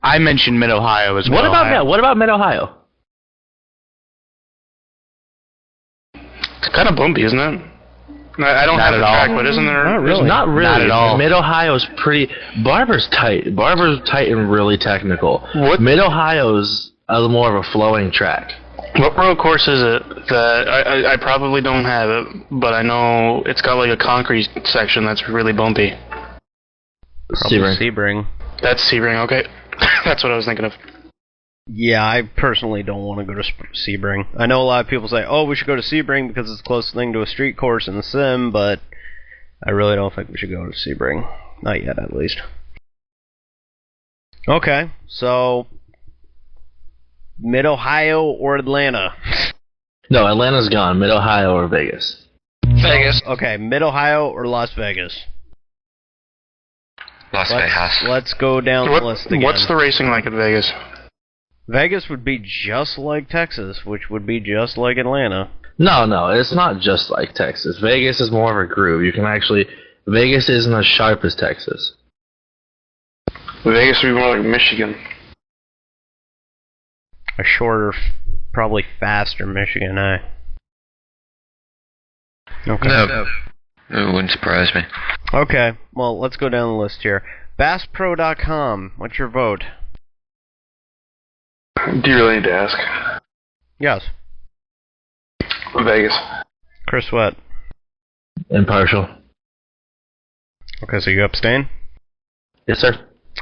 I mentioned Mid-Ohio as well. What about Mid-Ohio? It's kind of bumpy, isn't it? I don't have the track, but isn't there? Not really. Not really. Not at all. Mid-Ohio's pretty... Barber's tight. Barber's tight and really technical. What? Mid-Ohio's more of a flowing track. What road course is it that I probably don't have it, but I know it's got like a concrete section that's really bumpy. Sebring. That's Sebring, okay. That's what I was thinking of. Yeah, I personally don't want to go to Sebring. I know a lot of people say, oh, we should go to Sebring because it's the closest thing to a street course in the sim, but I really don't think we should go to Sebring. Not yet, at least. Okay, so Mid-Ohio or Atlanta? No, Atlanta's gone. Mid-Ohio or Vegas? Vegas. Okay, Mid-Ohio or Las Vegas? Las Vegas. Let's go down the list again. What's the racing like at Vegas? Vegas would be just like Texas, which would be just like Atlanta. No, it's not just like Texas. Vegas is more of a groove. You can actually... Vegas isn't as sharp as Texas. Vegas would be more like Michigan. A shorter, probably faster Michigan, eh? Okay. No. It wouldn't surprise me. Okay, well, let's go down the list here. BassPro.com, what's your vote? Do you really need to ask? Yes. Vegas. Chris, what? Impartial. Okay, so you abstain? Yes, sir.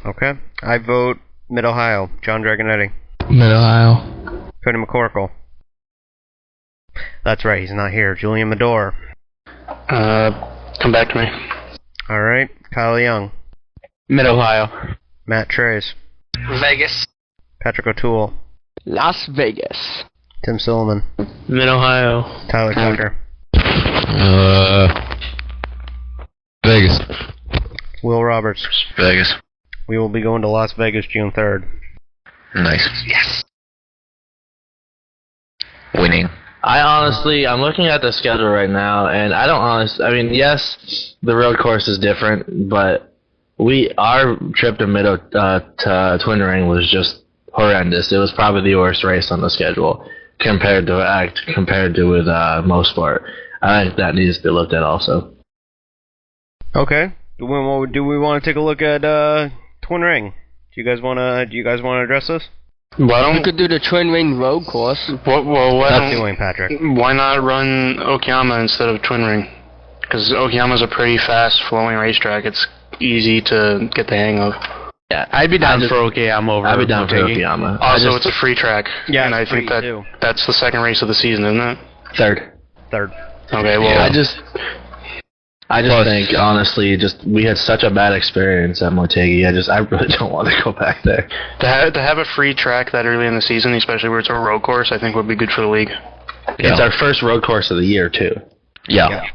Okay. I vote Mid-Ohio. John Dragonetti. Mid-Ohio. Cody McCorkle. That's right, he's not here. Julian Medor. Come back to me. Alright. Kyle Young. Mid-Ohio. Matt Trace. Vegas. Patrick O'Toole. Las Vegas. Tim Silliman. Mid-Ohio. Tyler Tucker. Vegas. Will Roberts. Vegas. We will be going to Las Vegas June 3rd. Nice. Yes. Winning. I'm looking at the schedule right now, and yes, the road course is different, but our trip to Twin Ring was just horrendous. It was probably the worst race on the schedule compared to with most part. I think that needs to be looked at also. Okay. Do we want to take a look at Twin Ring? Do you guys want to address this? We could do the Twin Ring road course. That's doing, Patrick. Why not run Okayama instead of Twin Ring? Because Okayama's a pretty fast flowing racetrack. It's easy to get the hang of. Yeah, I'd be down for Okayama over. I'd be down for Okayama. Also, it's a free track. Yeah, and I think that's the second race of the season, isn't it? Third. Okay, well, yeah, I just think, honestly, we had such a bad experience at Motegi. I really don't want to go back there. To have a free track that early in the season, especially where it's a road course, I think would be good for the league. Yeah. It's our first road course of the year, too. Yeah.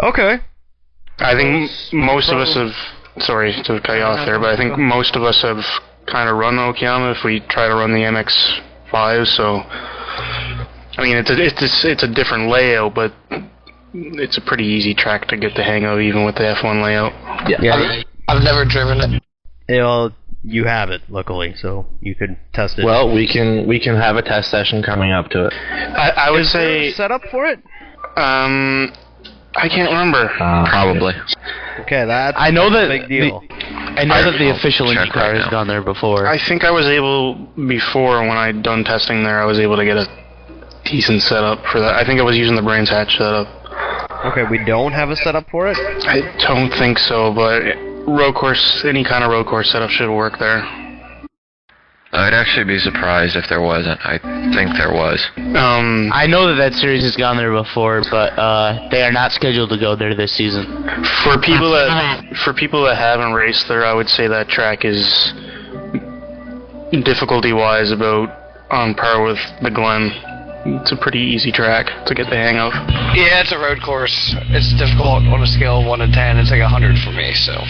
Okay. I think most of us have... Sorry to cut you off there, but I think most of us have kind of run Okayama if we try to run the MX-5, so... I mean, it's a different layout, but... It's a pretty easy track to get the hang of, even with the F1 layout. Yeah. I've never driven it. Well, you have it, luckily, so you could test it. Well, we can have a test session coming up to it. I would say... Is there a setup for it? I can't remember. Probably. Okay, that's I know that a big deal. I know that the official IndyCar has gone there before. I think I was able, before, when I'd done testing there, I was able to get a decent setup for that. I think I was using the Brands Hatch setup. Okay, we don't have a setup for it? I don't think so, but road course, any kind of road course setup should work there. I'd actually be surprised if there wasn't. I think there was. I know that series has gone there before, but they are not scheduled to go there this season. For people that haven't raced there, I would say that track is difficulty-wise about on par with the Glen. It's a pretty easy track to get the hang of. Yeah, it's a road course. It's difficult on a scale of 1 to 10. It's like 100 for me, so.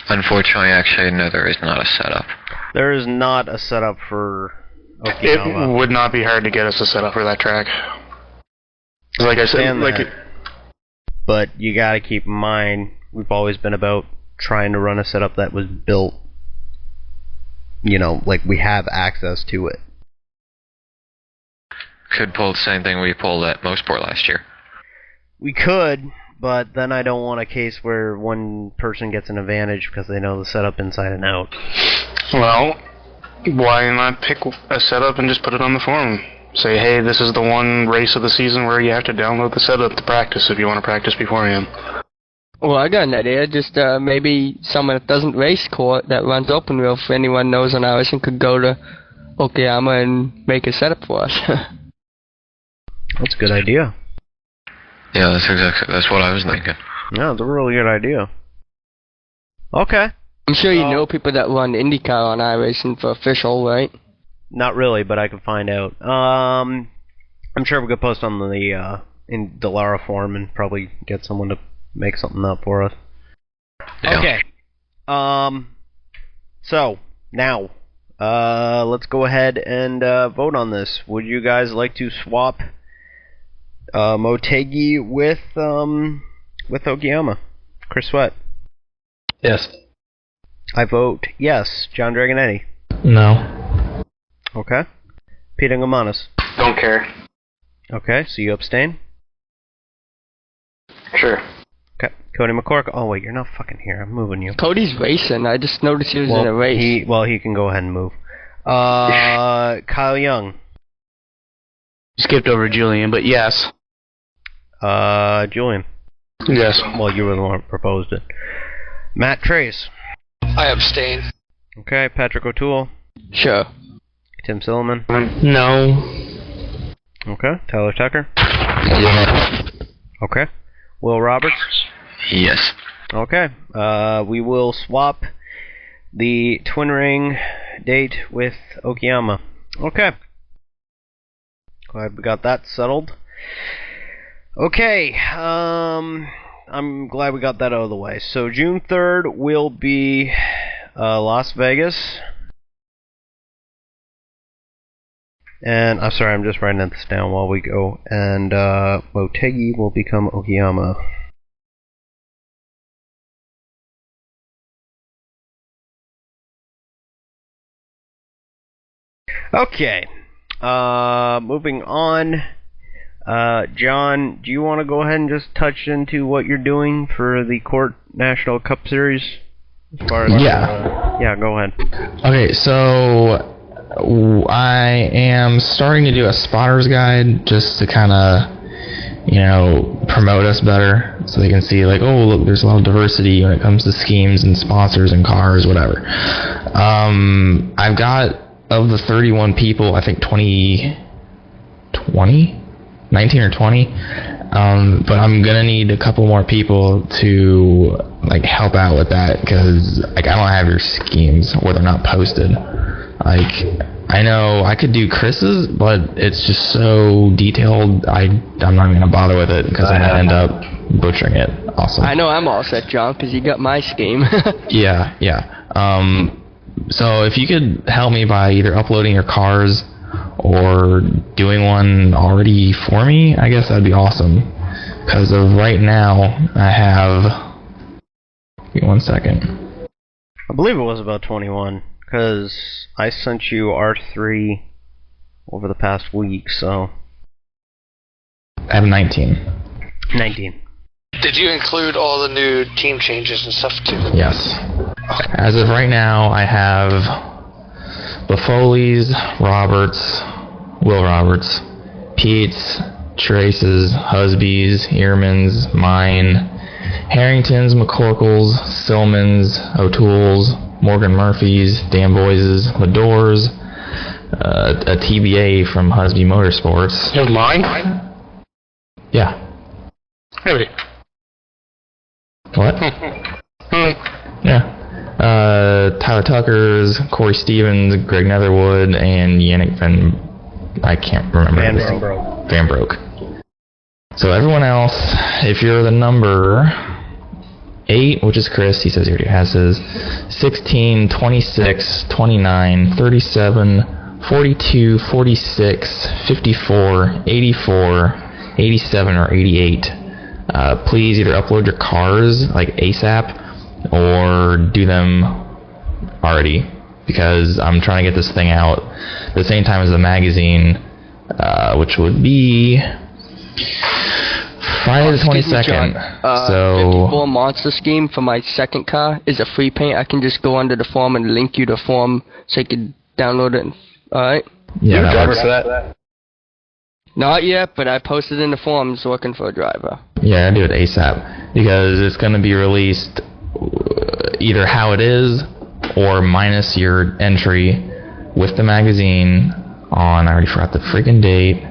Unfortunately, actually, no, there is not a setup. There is not a setup for Okinawa. It would not be hard to get us a setup for that track. Like I said, but you gotta keep in mind, we've always been about trying to run a setup that was built, like we have access to it. Could pull the same thing we pulled at Mosport last year. We could, but then I don't want a case where one person gets an advantage because they know the setup inside and out. Well, why not pick a setup and just put it on the forum? Say, hey, this is the one race of the season where you have to download the setup to practice if you want to practice beforehand. Well, I got an idea. Just maybe someone that doesn't race court that runs open wheel, if anyone knows on ours, and could go to Okayama and make a setup for us. That's a good idea. Yeah, that's what I was thinking. Yeah, it's a really good idea. Okay. I'm sure you know people that run IndyCar on iRacing for official, right? Not really, but I can find out. I'm sure we could post on the in the Lara forum and probably get someone to make something up for us. Yeah. Okay. So now, let's go ahead and vote on this. Would you guys like to swap Motegi with Okayama? Chris Sweat. Yes. I vote yes. John Dragonetti. No. Okay. Peter Ngamanis. Don't care. Okay, so you abstain? Sure. Okay. Cody McCork. Oh wait, you're not fucking here. I'm moving you. Cody's racing. I just noticed he was in a race. He can go ahead and move. Kyle Young. Skipped over Julian, but yes. Julian. Yes. Well, you were the one who proposed it. Matt Trace. I abstain. Okay, Patrick O'Toole. Sure. Tim Silliman. No. Okay, Tyler Tucker. Yeah. Okay. Will Roberts. Yes. Okay. We will swap the Twin Ring date with Okayama. Okay. Glad we got that settled. Okay. I'm glad we got that out of the way. So June 3rd will be Las Vegas. And I'm sorry, I'm just writing this down while we go. And Motegi will become Okayama. Okay. Moving on. John, do you want to go ahead and just touch into what you're doing for the CORT National Cup Series? As far as yeah, go ahead. Okay, so I am starting to do a spotter's guide just to kind of, promote us better so they can see, like, oh, look, there's a lot of diversity when it comes to schemes and sponsors and cars, whatever. I've got, of the 31 people, I think 19 or 20, but I'm gonna need a couple more people to help out with that because I don't have your schemes or they're not posted. I know I could do Chris's, but it's just so detailed. I'm not gonna bother with it because I'm gonna end up butchering it. Awesome. I know I'm all set, John, because you got my scheme. Yeah. So if you could help me by either uploading your cars or doing one already for me, I guess that'd be awesome. Because of right now, I have... Give me 1 second. I believe it was about 21, because I sent you R3 over the past week, so... I have 19. 19. Did you include all the new team changes and stuff too? Yes. As of right now, I have the Foleys, Roberts, Will Roberts, Peets, Traces, Husby's, Ehrman's, mine, Harrington's, McCorkle's, Silman's, O'Toole's, Morgan Murphy's, Dan Boy's, Medore's, a TBA from Husby Motorsports. You have mine? Yeah. Really? What? Yeah. Tyler Tucker's, Corey Stevens, Greg Netherwood, and Yannick I can't remember. Van Broek. So everyone else, if you're the number 8, which is Chris, he says he already has his, 16, 26, 29, 37, 42, 46, 54, 84, 87, or 88. Please either upload your cars like ASAP or do them already, because I'm trying to get this thing out at the same time as the magazine, which would be Friday the 22nd. So 54 Monster Scheme for my second car is a free paint. I can just go under the form and link you the form so you can download it. Alright? Yeah, that works for that. Not yet, but I posted in the forums looking for a driver. Yeah, I do it ASAP, because it's going to be released either how it is or minus your entry with the magazine on, I already forgot the freaking date,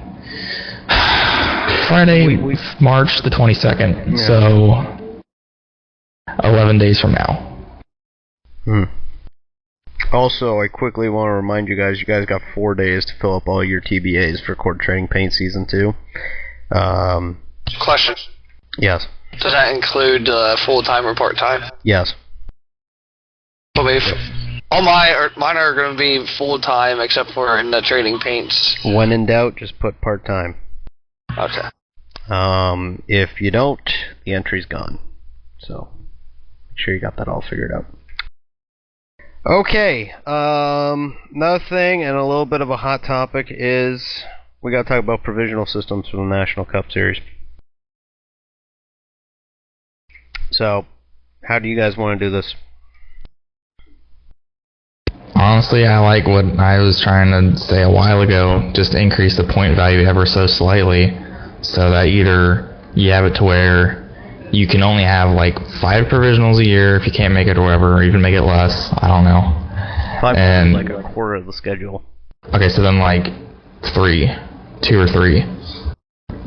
Friday, March the 22nd, Yeah. so 11 days from now. Also, I quickly want to remind you guys got 4 days to fill up all your TBAs for Court Trading Paint Season 2. Question. Yes. Does that include full-time or part-time? Yes. Well, all mine are going to be full-time except for in the trading paints. When in doubt, just put part-time. Okay. If you don't, the entry's gone. So, make sure you got that all figured out. Okay, another thing and a little bit of a hot topic is we got to talk about provisional systems for the National Cup Series. So, how do you guys want to do this? Honestly, I like what I was trying to say a while ago, just increase the point value ever so slightly, so that either you have it to where you can only have like 5 provisionals a year if you can't make it or whatever, or even make it less, I don't know. 5 and, is like a quarter of the schedule. Okay, so then like 2 or 3.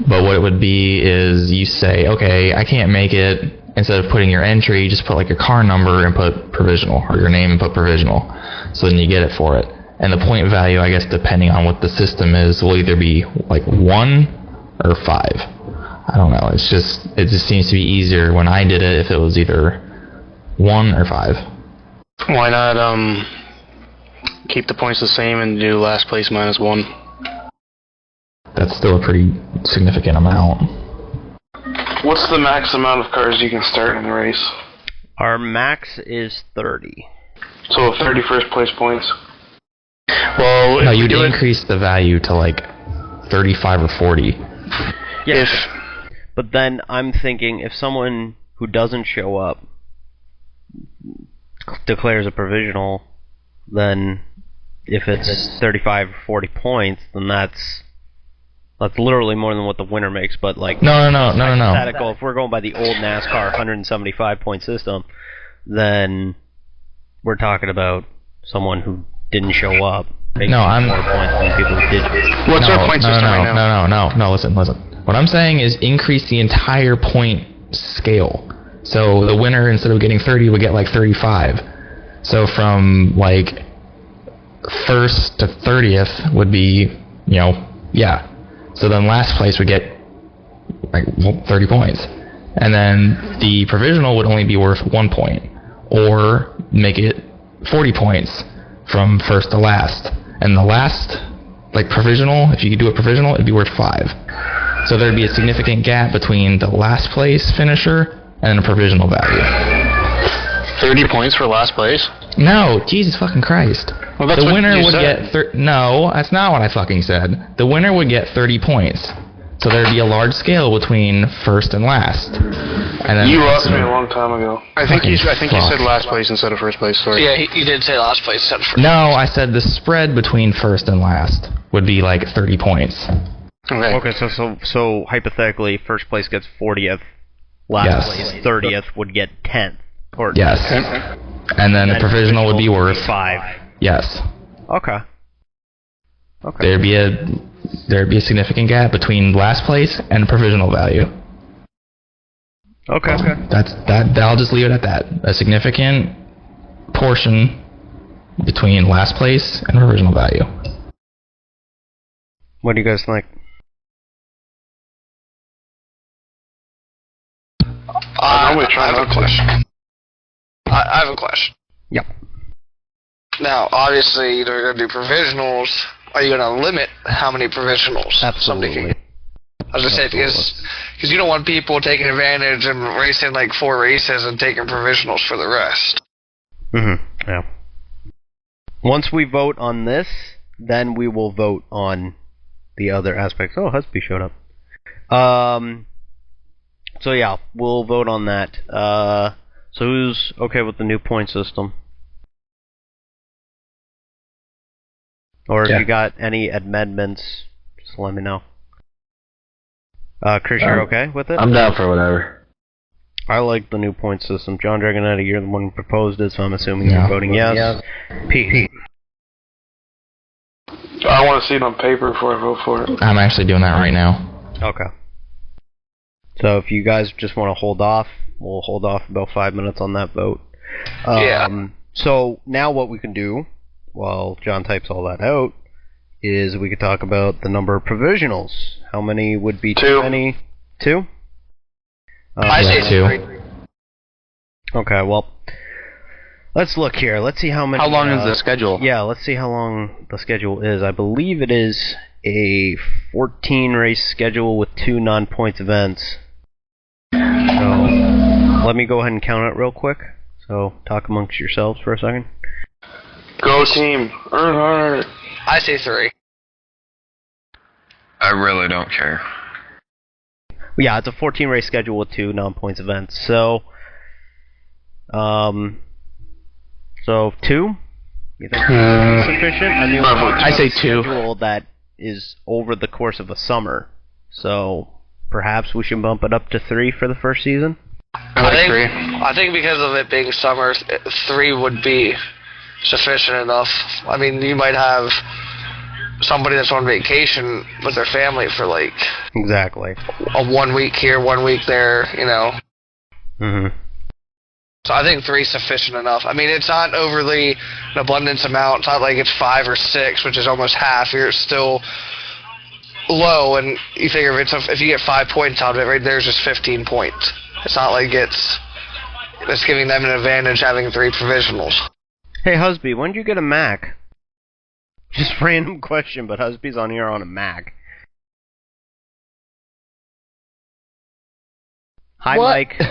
But what it would be is you say, okay, I can't make it. Instead of putting your entry, you just put like your car number and put provisional, or your name and put provisional. So then you get it for it. And the point value, I guess, depending on what the system is, will either be like 1 or 5. I don't know. It just seems to be easier when I did it if it was either 1 or 5. Why not keep the points the same and do last place minus 1? That's still a pretty significant amount. What's the max amount of cars you can start in the race? Our max is 30. So 31st place points. Well, no, you'd increase the value to like 35 or 40. Yes. But then I'm thinking if someone who doesn't show up declares a provisional, then if it's 35 or 40 points, then that's literally more than what the winner makes. But like no. If we're going by the old NASCAR 175 point system, then we're talking about someone who didn't show up. No, I'm more points than people who did. What's our point system right now? No. Listen. What I'm saying is increase the entire point scale. So the winner, instead of getting 30, would get like 35. So from like 1st to 30th would be, So then last place would get like 30 points. And then the provisional would only be worth 1 point. Or make it 40 points from first to last. And the last, like provisional, if you could do a provisional, it'd be worth 5. So there'd be a significant gap between the last place finisher and a provisional value. 30 points for last place? No, Jesus fucking Christ. Well, that's the what winner you would said. get no, that's not what I fucking said. The winner would get 30 points. So there'd be a large scale between first and last. And then You lost me a long time ago. I think you said last place instead of first place. Sorry. Yeah, you did say last place instead of first. No, I said the spread between first and last would be like 30 points. Okay. So hypothetically, first place gets 40th, last place 30th would get 10th. Or yes. And then the provisional would be worth 5. Yes. Okay. There'd be a significant gap between last place and provisional value. Okay. I'll just leave it at that. A significant portion between last place and provisional value. What do you guys think? I have a question. I have a question. Yep. Now, obviously, you're going to do provisionals. Are you going to limit how many provisionals somebody can get? I was going to say, because you don't want people taking advantage and racing like 4 races and taking provisionals for the rest. Yeah. Once we vote on this, then we will vote on the other aspects. Oh, Husby showed up. So yeah, we'll vote on that. So who's okay with the new point system? Or if you got any amendments, just let me know. Chris, you're okay with it? I'm down for whatever. I like the new point system. John Dragonetti, you're the one who proposed it, so I'm assuming you're voting yes. Pete. I want to see it on paper before I vote for it. I'm actually doing that right now. Okay. So if you guys just want to hold off, we'll hold off about 5 minutes on that vote. So now what we can do, while John types all that out, is we could talk about the number of provisionals. How many would be too many? 2? I say 2. Okay, well, let's look here. Let's see how many... How long is the schedule? Yeah, let's see how long the schedule is. I believe it is a 14-race schedule with 2 non-points events. So, let me go ahead and count it real quick. So, talk amongst yourselves for a second. Go team. Earnhardt. I say 3. I really don't care. Yeah, it's a 14-race schedule with 2 non-points events. So 2? You think that's sufficient? I mean, I say 2. Schedule that is over the course of a summer. So perhaps we should bump it up to 3 for the first season? I think because of it being summer, 3 would be sufficient enough. I mean, you might have somebody that's on vacation with their family for like exactly a 1 week here, 1 week there, you know. So I think 3 is sufficient enough. I mean, it's not overly an abundance amount. It's not like it's 5 or 6, which is almost half. You're still low, and you figure if you get 5 points out of it, right there's just 15 points. It's not like it's giving them an advantage having 3 provisionals. Hey, Husby, when did you get a Mac? Just random question, but Husby's on here on a Mac. Hi, What? Mike.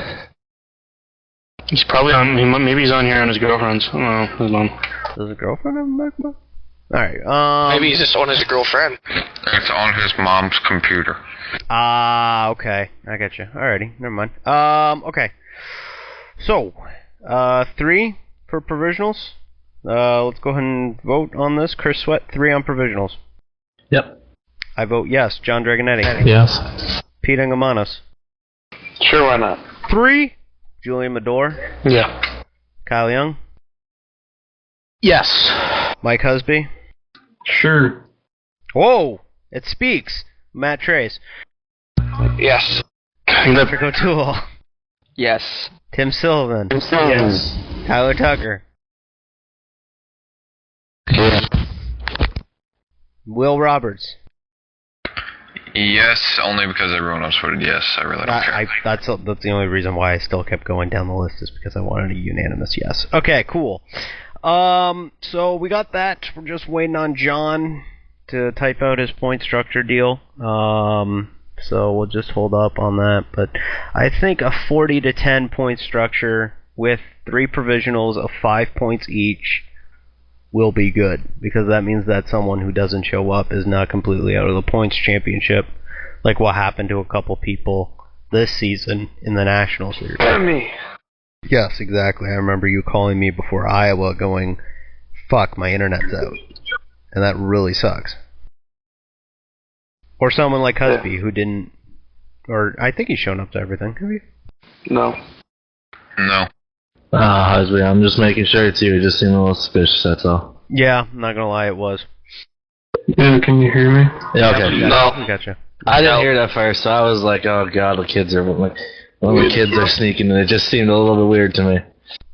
He's probably on. Maybe he's on here on his girlfriend's. I don't know. His mom. Does his girlfriend have a MacBook? Alright, maybe he's just on his girlfriend. It's on his mom's computer. Okay. I get you. Alrighty, never mind. Okay. So, 3 for provisionals. Let's go ahead and vote on this. Chris Sweat, 3 on provisionals. Yep. I vote yes. John Dragonetti. Yes. Pete Ingamanos. Sure, why not? 3. Julian Medor. Yeah. Kyle Young. Yes. Mike Husby. Sure. Whoa! It speaks. Matt Trace. Yes. Patrick O'Toole. Yes. Tim Sullivan. Yes. Tyler Tucker. Yeah. Will Roberts. Yes, only because everyone else voted yes. I really don't care. That's the only reason why I still kept going down the list, is because I wanted a unanimous yes. Okay, cool. So we got that. We're just waiting on John to type out his point structure deal. So we'll just hold up on that. But I think a 40 to 10 point structure with 3 provisionals of 5 points each will be good, because that means that someone who doesn't show up is not completely out of the points championship, like what happened to a couple people this season in the National Series. Me. Yes, exactly. I remember you calling me before Iowa going, fuck, my internet's out. And that really sucks. Or someone like Husby who didn't, or I think he's shown up to everything. Have you? No. No. Husby, I'm just making sure it's you. It just seemed a little suspicious, that's all. Yeah, I'm not gonna lie, it was. Yeah, can you hear me? Yeah, okay. No. Gotcha. I didn't hear that first, so I was like, oh god, the kids are sneaking, and it just seemed a little bit weird to me.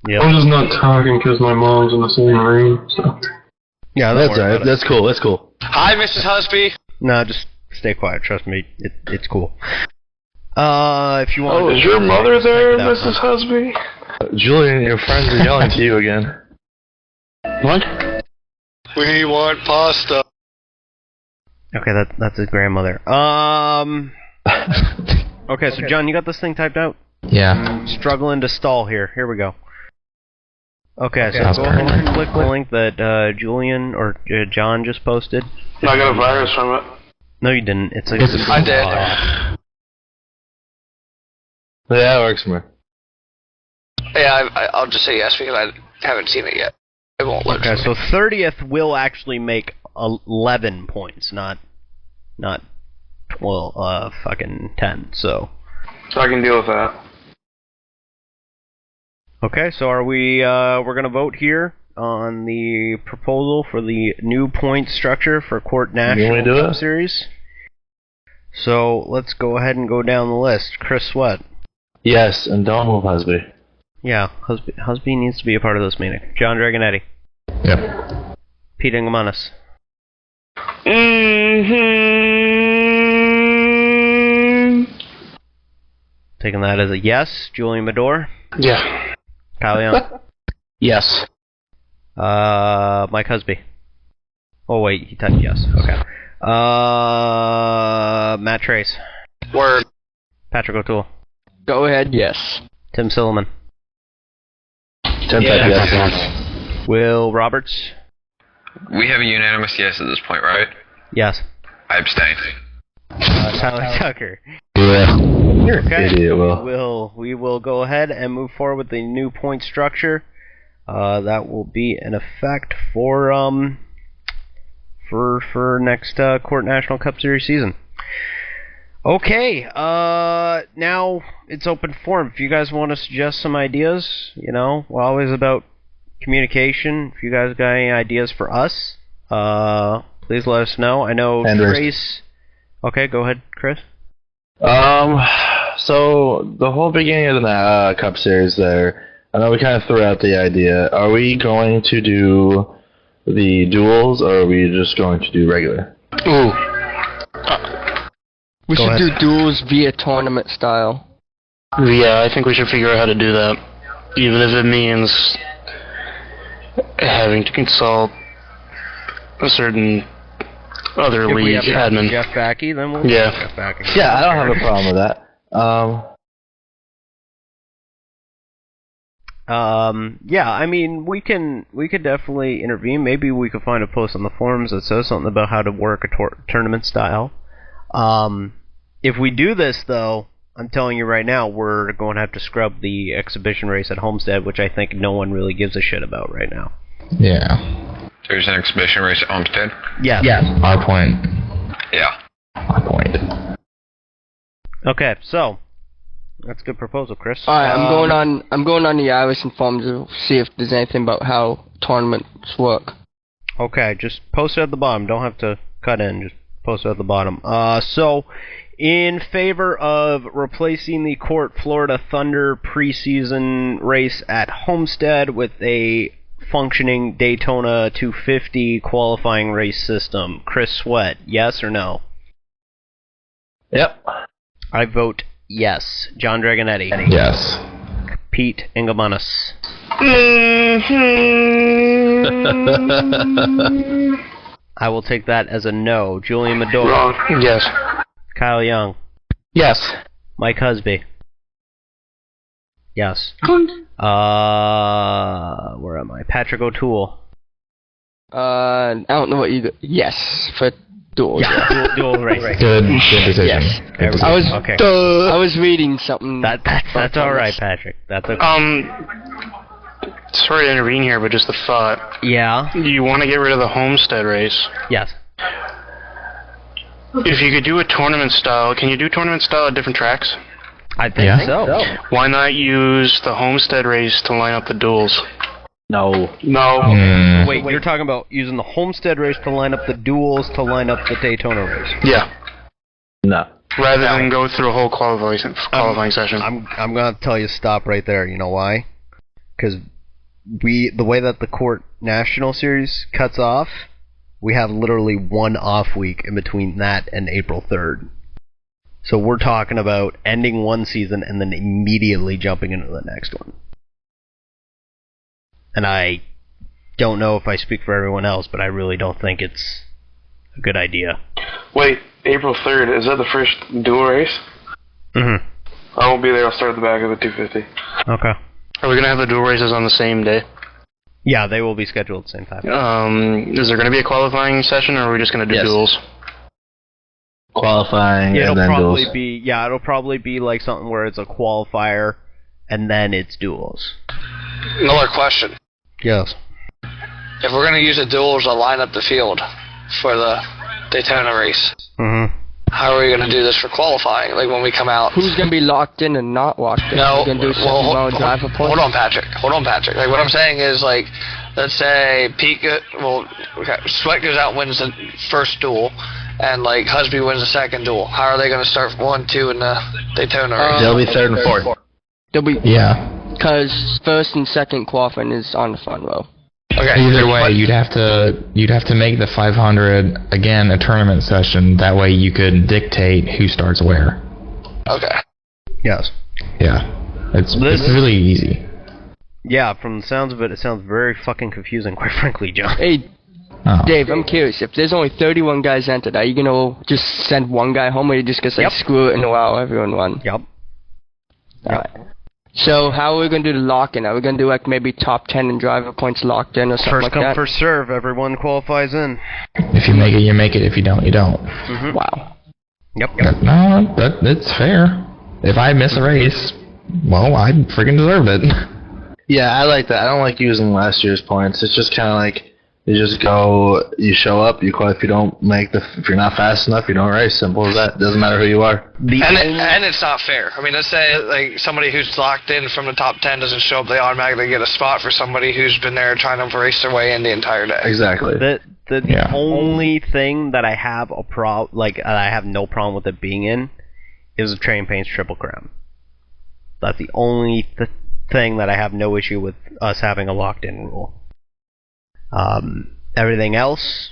Yeah. I'm just not talking because my mom's in the same room, so. Yeah, that's alright. That's cool. That's cool. Hi, Mrs. Husby. No, just stay quiet. Trust me, it's cool. If you want. Oh, is your mother there, Mrs. Husby? Julian, your friends are yelling to you again. What? We want pasta. Okay, that's his grandmother. Okay, so John, you got this thing typed out? Yeah. I'm struggling to stall here. Here we go. Okay, so go ahead and click the link that Julian or John just posted. I got a virus from it. No, you didn't. It's like I did. Yeah, it works for me. Yeah, I'll just say yes because I haven't seen it yet. It won't load. Okay, so 30th will actually make 11 points, not 12, fucking 10. So I can deal with that. Okay, so are we? We're gonna vote here on the proposal for the new point structure for CORT National Series. So let's go ahead and go down the list. Chris Sweat. Yes, and don't move Husby. Yeah, Husby needs to be a part of this meeting. John Dragonetti. Yep. Pete Ingamanis. Taking that as a yes. Julian Medor. Yeah. Kyle Young. Yes. Mike Husby. Oh wait, he typed yes. Okay. Matt Trace. Word. Patrick O'Toole. Go ahead, yes. Tim Silliman. Tim typed yes. Will Roberts. We have a unanimous yes at this point, right? Yes. I abstain. Tyler Tucker. Yeah. You're okay. Idiot, Will. We will go ahead and move forward with the new point structure. That will be in effect for next CORT National Cup Series season. Okay, now it's open forum. If you guys want to suggest some ideas, we're always about communication. If you guys got any ideas for us, please let us know. I know Trace. Okay, go ahead, Chris. So the whole beginning of the Cup Series there, I know we kind of threw out the idea. Are we going to do the duels, or are we just going to do regular? Ooh. We should do duels via tournament style. Yeah, I think we should figure out how to do that, even if it means having to consult a certain other If we league have admin. Jeff Backey, then we'll Yeah. Jeff Backey. Yeah, I don't have a problem with that. Yeah, I mean, we could definitely intervene. Maybe we could find a post on the forums that says something about how to work a tournament style. If we do this, though, I'm telling you right now, we're going to have to scrub the exhibition race at Homestead, which I think no one really gives a shit about right now. Yeah. There's an exhibition race at Homestead? Yes. Our point. Yeah. Our point. Okay, so that's a good proposal, Chris. All right, I'm going on the Irishman forums to see if there's anything about how tournaments work. Okay, just post it at the bottom. Don't have to cut in. Just post it at the bottom. So, in favor of replacing the CORT Florida Thunder preseason race at Homestead with a functioning Daytona 250 qualifying race system, Chris Sweat, yes or no? Yep. I vote yes. John Dragonetti. Yes. Pete Ingamanis. I will take that as a no. Julian Medor. Wrong. Yes. Kyle Young. Yes. Mike Husby. Yes. Where am I? Patrick O'Toole. I don't know what you got. Yes, for duels. Yeah, dual race. Good decision. Yes. Good decision. I was reading something. That's all right, Patrick. That's okay. Sorry to intervene here, but just a thought. Yeah. You want to get rid of the Homestead race? Yes. If you could do a tournament style, can you do tournament style at different tracks? I think so. Why not use the Homestead race to line up the duels? No. Wait, you're talking about using the Homestead race to line up the duels to line up the Daytona race? Yeah. No. Rather than go through a whole qualifying session. I'm gonna tell you stop right there. You know why? Because the way that the CORT National Series cuts off, we have literally one off week in between that and April 3rd. So we're talking about ending one season and then immediately jumping into the next one. And I don't know if I speak for everyone else, but I really don't think it's a good idea. Wait, April 3rd, is that the first dual race? Mm-hmm. I won't be there. I'll start at the back of the 250. Okay. Are we going to have the dual races on the same day? Yeah, they will be scheduled at the same time. Is there going to be a qualifying session, or are we just going to do duels? Qualifying and then duels. It'll probably be like something where it's a qualifier and then it's duels. Another question. Yes. If we're going to use the duels to line up the field for the Daytona race, how are we going to do this for qualifying? Like when we come out? Who's going to be locked in and not locked in? No, We're going to do driver points? Hold on, Patrick. Like what I'm saying is, like, let's say Sweat goes out and wins the first duel, and like Husby wins the second duel. How are they going to start 1, 2 in the Daytona race? They'll be third and fourth. They'll be because first and second qualifying is on the front row. Okay. Either way, you'd have to make the 500 again a tournament session. That way, you could dictate who starts where. Okay. Yes. Yeah, it's really easy. Yeah, from the sounds of it, it sounds very fucking confusing, quite frankly, John. Hey, Dave, I'm curious. If there's only 31 guys entered, are you gonna just send one guy home, or are you just gonna say screw it and allow everyone one? Yep. Alright. So how are we going to do the lock-in? Are we going to do like maybe top 10 in driver points locked in or something like that? First come, first serve. Everyone qualifies in. If you make it, you make it. If you don't, you don't. Mm-hmm. Wow. Yep. No, that's fair. If I miss a race, well, I freaking deserved it. Yeah, I like that. I don't like using last year's points. It's just kind of like you just go, you show up, you qualify. If you're not fast enough, you don't race. Simple as that. Doesn't matter who you are. And it's not fair. I mean, let's say like somebody who's locked in from the top 10 doesn't show up, they automatically get a spot for somebody who's been there trying to race their way in the entire day. Exactly. The only thing that I have I have no problem with it being in is the Train Paints Triple Crown. That's the only thing that I have no issue with us having a locked-in rule. Everything else,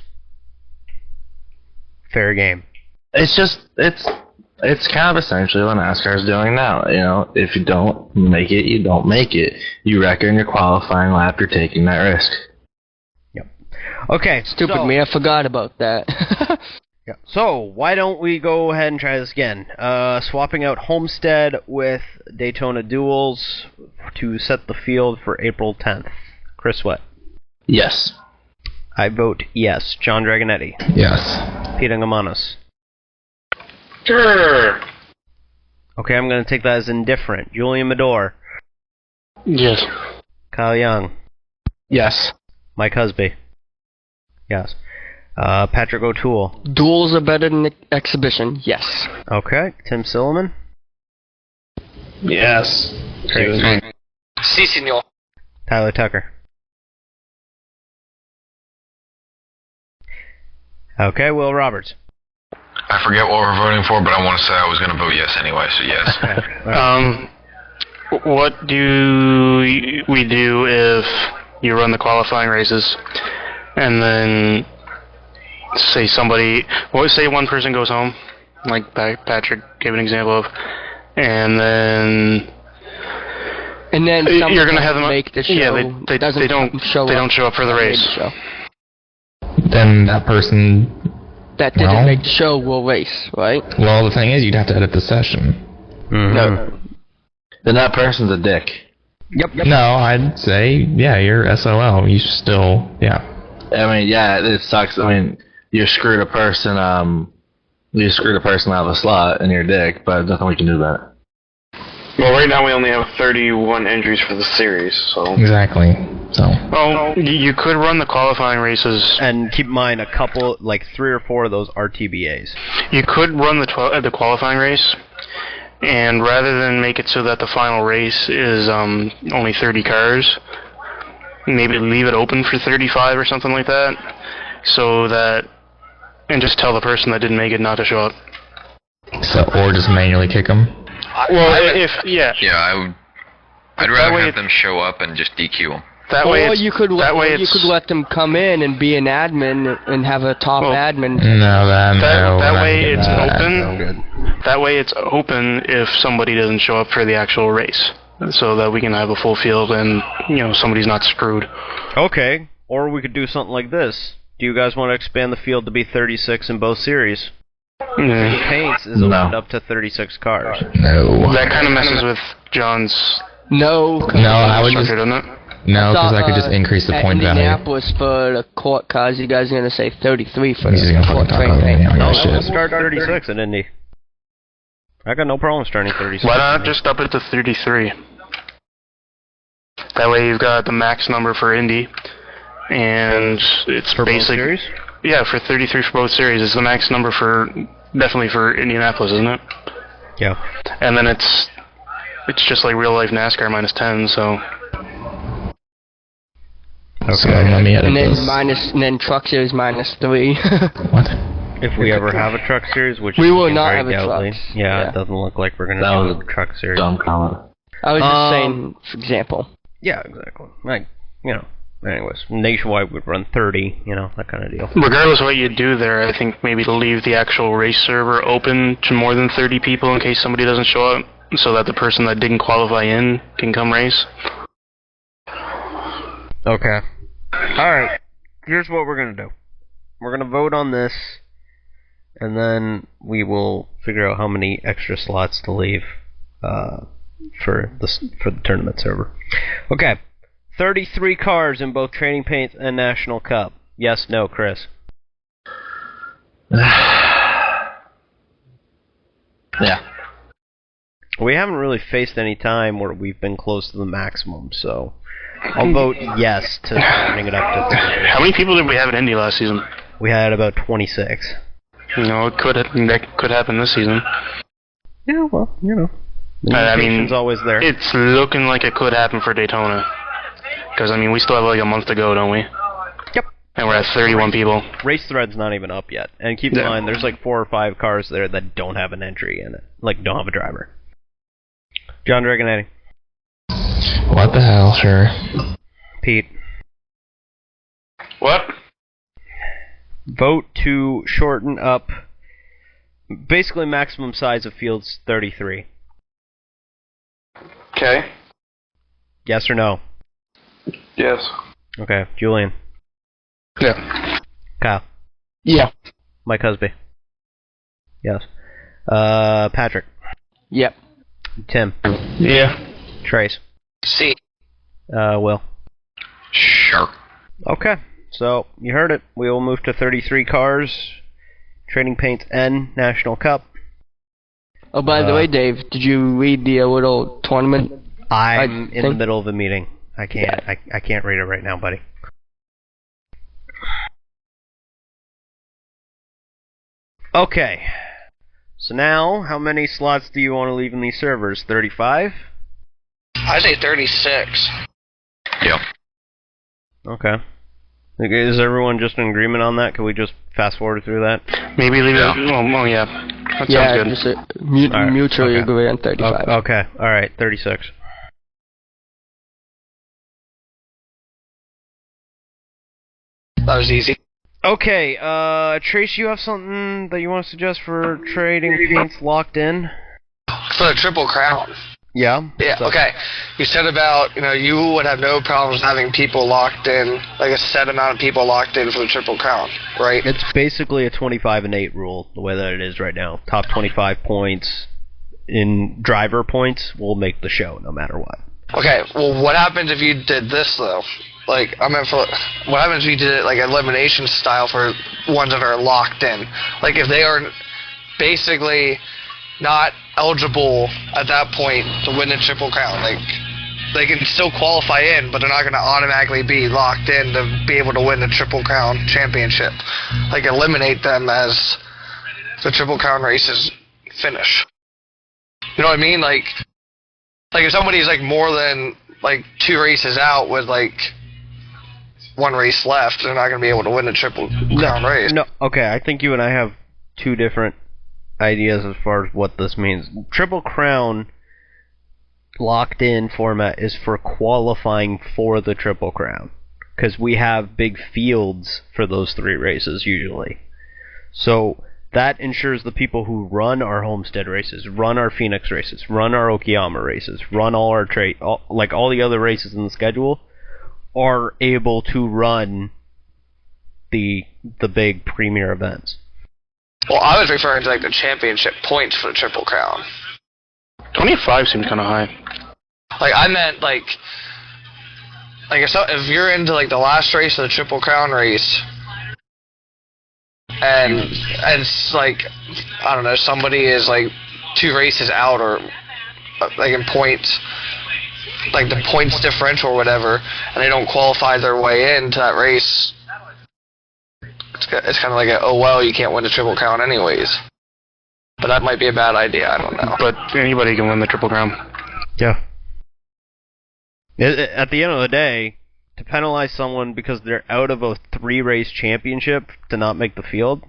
fair game. It's kind of essentially what NASCAR's doing now. You know, if you don't make it, you don't make it. You wreck in your qualifying lap, you're taking that risk. Yep. Okay. Stupid me, I forgot about that. Yeah. So why don't we go ahead and try this again? Swapping out Homestead with Daytona Duels to set the field for April 10th. Chris, what? Yes. I vote yes. John Dragonetti. Yes. Pete Angamanos. Sure. Okay, I'm going to take that as indifferent. Julian Medor. Yes. Kyle Young. Yes. Mike Husby. Yes. Patrick O'Toole. Duels are better than exhibition. Yes. Okay. Tim Silliman. Yes. Great. Si, senor. Tyler Tucker. Okay, Will Roberts. I forget what we're voting for, but I want to say I was going to vote yes anyway, so yes. What do we do if you run the qualifying races and then say one person goes home, like Patrick gave an example of, and then you're going to have them make the show. Yeah, they don't show up for the race. Then that person that didn't make the show will race, right? Well, the thing is, you'd have to edit the session. Mm-hmm. No. Then that person's a dick. Yep. No, I'd say, yeah, you're SOL. You still, yeah. I mean, yeah, it sucks. I mean, you screwed a person out of a slot and you're a dick, but nothing we can do about it. Well, right now we only have 31 entries for the series, so... Exactly. So. Well, you could run the qualifying races. And keep in mind, a couple, like 3 or 4 of those are TBAs. You could run the qualifying race, and rather than make it so that the final race is only 30 cars, maybe leave it open for 35 or something like that, so that, and just tell the person that didn't make it not to show up. So, or just manually kick them? I'd rather have them show up and just DQ them. You could let them come in and be an admin and have a top admin. That way it's open. That way it's open if somebody doesn't show up for the actual race, so that we can have a full field and somebody's not screwed. Okay, or we could do something like this. Do you guys want to expand the field to be 36 in both series? The paints is opened up to 36 cars. No. That kind of messes with John's. No, I would just. Doesn't it? No, because I could just increase the point value. Indianapolis for the court cars, you guys are going to say 33 for He's the gonna court fucking train talk paint. about No, shit. we'll start 36 in Indy. I got no problem starting 36. Why not just up it to 33? That way you've got the max number for Indy, and it's for basic. Both series? Yeah, for 33 for both series. It's the max number definitely for Indianapolis, isn't it? Yeah. And then it's just like real life NASCAR minus 10, so. Okay. So let me edit this. And then truck series minus 3. What? If we ever have a truck series, which we will not very have a doubtly. truck. Yeah, it doesn't look like we're going to have a truck series. Dumb comment. I was just saying, for example. Yeah, exactly. Anyways, nationwide would run 30, that kind of deal. Regardless of what you do there, I think maybe to leave the actual race server open to more than 30 people in case somebody doesn't show up, so that the person that didn't qualify in can come race. Okay. Alright, here's what we're going to do. We're going to vote on this, and then we will figure out how many extra slots to leave for the tournament server. Okay. 33 cars in both Training Paints and National Cup. Yes, no, Chris? Yeah. We haven't really faced any time where we've been close to the maximum, so I'll vote yes to bring it up to 33. How many people did we have at Indy last season? We had about 26. That could happen this season. Yeah, well, the invitation's always there. It's looking like it could happen for Daytona. Because, we still have like a month to go, don't we? Yep. And we're at 31 people. Race Thread's not even up yet. And keep in mind, there's like 4 or 5 cars there that don't have an entry in it. Like, don't have a driver. John Dragonetti. What the hell, sure. Pete. What? Vote to shorten up. Basically, maximum size of field's 33. Okay. Yes or no? Yes. Okay, Julian. Yeah. Kyle. Yeah. Mike Husby. Yes. Patrick. Yep. Tim. Yeah. Trace. See. Will. Sure. Okay, so you heard it. We will move to 33 cars, Trading Paints and National Cup. Oh, by the way, Dave, did you read the little tournament? I'm in the middle of a meeting. I can't. Yeah. I can't read it right now, buddy. Okay. So now, how many slots do you want to leave in these servers? 35? I say 36. Yep. Okay. Is everyone just in agreement on that? Can we just fast forward through that? Maybe leave it. Oh, yeah. That sounds good. Just mutually agree on 35. Okay. All right. 36. That was easy. Okay. Trace, you have something that you want to suggest for Trading Paints locked in? For the Triple Crown. Yeah. Yeah, okay. You said about, you would have no problems having people locked in, like a set amount of people locked in for the Triple Crown, right? It's basically a 25-8 rule, the way that it is right now. Top 25 points in driver points will make the show, no matter what. Okay, well, what happens if you did this, though? What happens if you did it, like, elimination style for ones that are locked in? Like, if they are basically not eligible at that point to win the Triple Crown, like, they can still qualify in, but they're not going to automatically be locked in to be able to win the Triple Crown championship. Like, eliminate them as the Triple Crown races finish. You know what I mean? Like if somebody's like more than like 2 races out with like 1 race left, they're not going to be able to win the Triple Crown race. No, okay, I think you and I have 2 different ideas as far as what this means. Triple Crown locked in format is for qualifying for the Triple Crown, because we have big fields for those 3 races usually. So that ensures the people who run our Homestead races, run our Phoenix races, run our Okayama races, run all our all the other races in the schedule, are able to run the big premier events. Well, I was referring to like the championship points for the Triple Crown. 25 seems kind of high. Like, I meant like if you're into like the last race of the Triple Crown race, and it's like, I don't know, somebody is like 2 races out, or like in points, like the points differential or whatever, and they don't qualify their way into that race, it's kind of like oh well, you can't win the Triple Crown anyways. But that might be a bad idea, I don't know. But anybody can win the Triple Crown. Yeah. At the end of the day, to penalize someone because they're out of a 3-race championship to not make the field,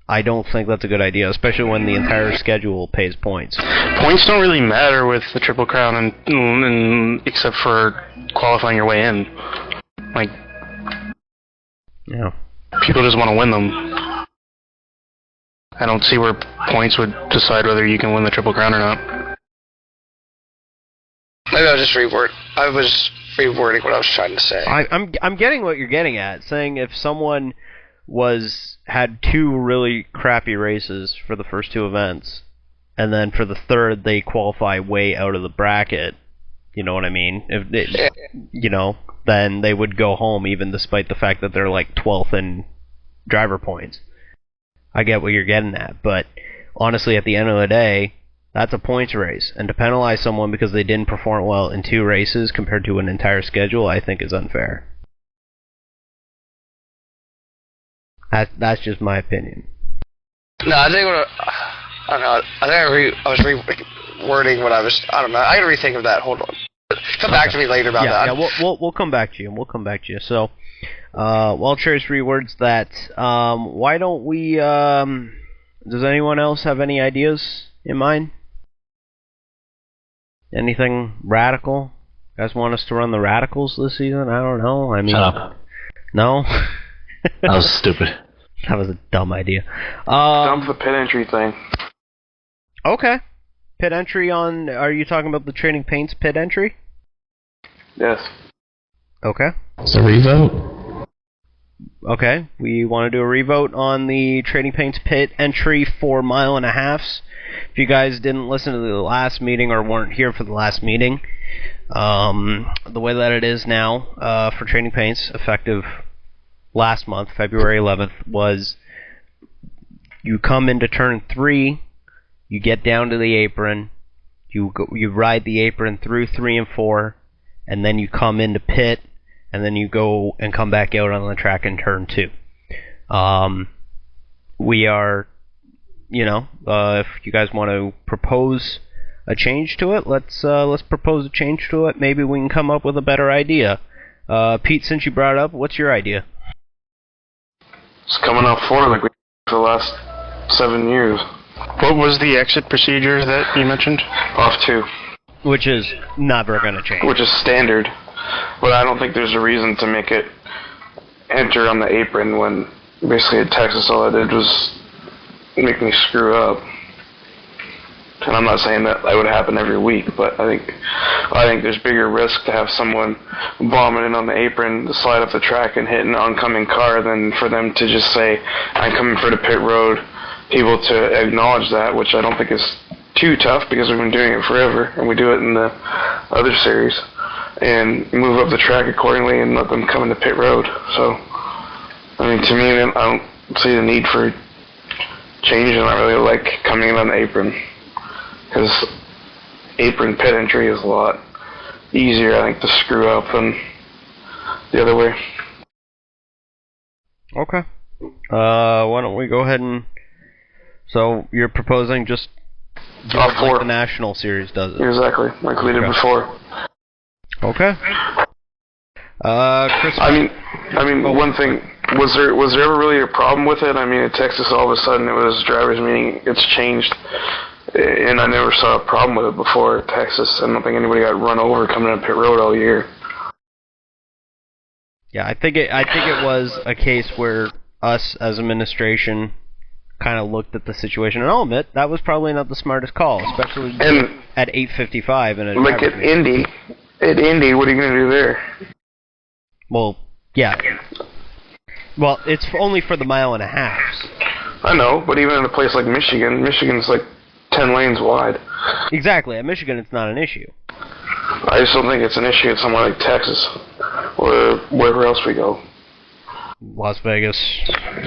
I don't think that's a good idea, especially when the entire schedule pays points. Points don't really matter with the Triple Crown, and except for qualifying your way in. Like, yeah, people just want to win them. I don't see where points would decide whether you can win the Triple Crown or not. Maybe I was just rewording what I was trying to say. I'm getting what you're getting at, saying if someone had 2 really crappy races for the first 2 events, and then for the 3rd they qualify way out of the bracket, you know what I mean? If they, then they would go home even despite the fact that they're like 12th in driver points. I get what you're getting at, but honestly, at the end of the day, that's a points race, and to penalize someone because they didn't perform well in 2 races compared to an entire schedule, I think is unfair. That's just my opinion. No, I think I don't know. I was rewording what I was. I don't know. I gotta rethink of that. Hold on. Come back to me later about that. Yeah, we'll come back to you. So, while Trace rewords that, why don't we? Does anyone else have any ideas in mind? Anything radical? You guys want us to run the radicals this season? I don't know. I mean, shut up. No. That was stupid. That was a dumb idea. Dump the pit entry thing. Okay. Pit entry on... Are you talking about the Trading Paints pit entry? Yes. Okay. It's a revote. Okay. We want to do a revote on the Trading Paints pit entry for 1.5 miles. If you guys didn't listen to the last meeting or weren't here for the last meeting, the way that it is now for Trading Paints, effective last month, February 11th, was you come into turn 3, you get down to the apron, you ride the apron through 3 and 4, and then you come into pit, and then you go and come back out on the track in turn 2. We are, if you guys want to propose a change to it, let's propose a change to it. Maybe we can come up with a better idea. Pete, since you brought it up, what's your idea? It's coming off 4 like we for the last 7 years. What was the exit procedure that you mentioned? Off 2. Which is never going to change. Which is standard. But I don't think there's a reason to make it enter on the apron when basically at Texas all I did was make me screw up. And I'm not saying that would happen every week, but I think there's bigger risk to have someone bombing in on the apron, to slide up the track and hit an oncoming car than for them to just say, I'm coming for the pit road, people to acknowledge that, which I don't think is too tough because we've been doing it forever, and we do it in the other series, and move up the track accordingly and let them come into pit road. So, I mean, to me, I don't see the need for change, and I really like coming in on the apron. Because apron pit entry is a lot easier, I think, to screw up than the other way. Okay. Why don't we go ahead and... So, you're proposing just do it like the National Series does it? Exactly, like we did before. Okay. Chris... I mean, one thing, was there ever really a problem with it? I mean, in Texas, all of a sudden, it was drivers' meeting, it's changed, and I never saw a problem with it before in Texas. I don't think anybody got run over coming up pit road all year. Yeah, I think it was a case where us as administration kind of looked at the situation, and I'll admit that was probably not the smartest call, especially at 8:55 in a like at Indy. At Indy, what are you going to do there? Well, yeah. Well, it's only for the mile and a half. I know, but even in a place like Michigan, Michigan's like 10 lanes wide. Exactly. At Michigan, it's not an issue. I just don't think it's an issue at somewhere like Texas or wherever else we go. Las Vegas.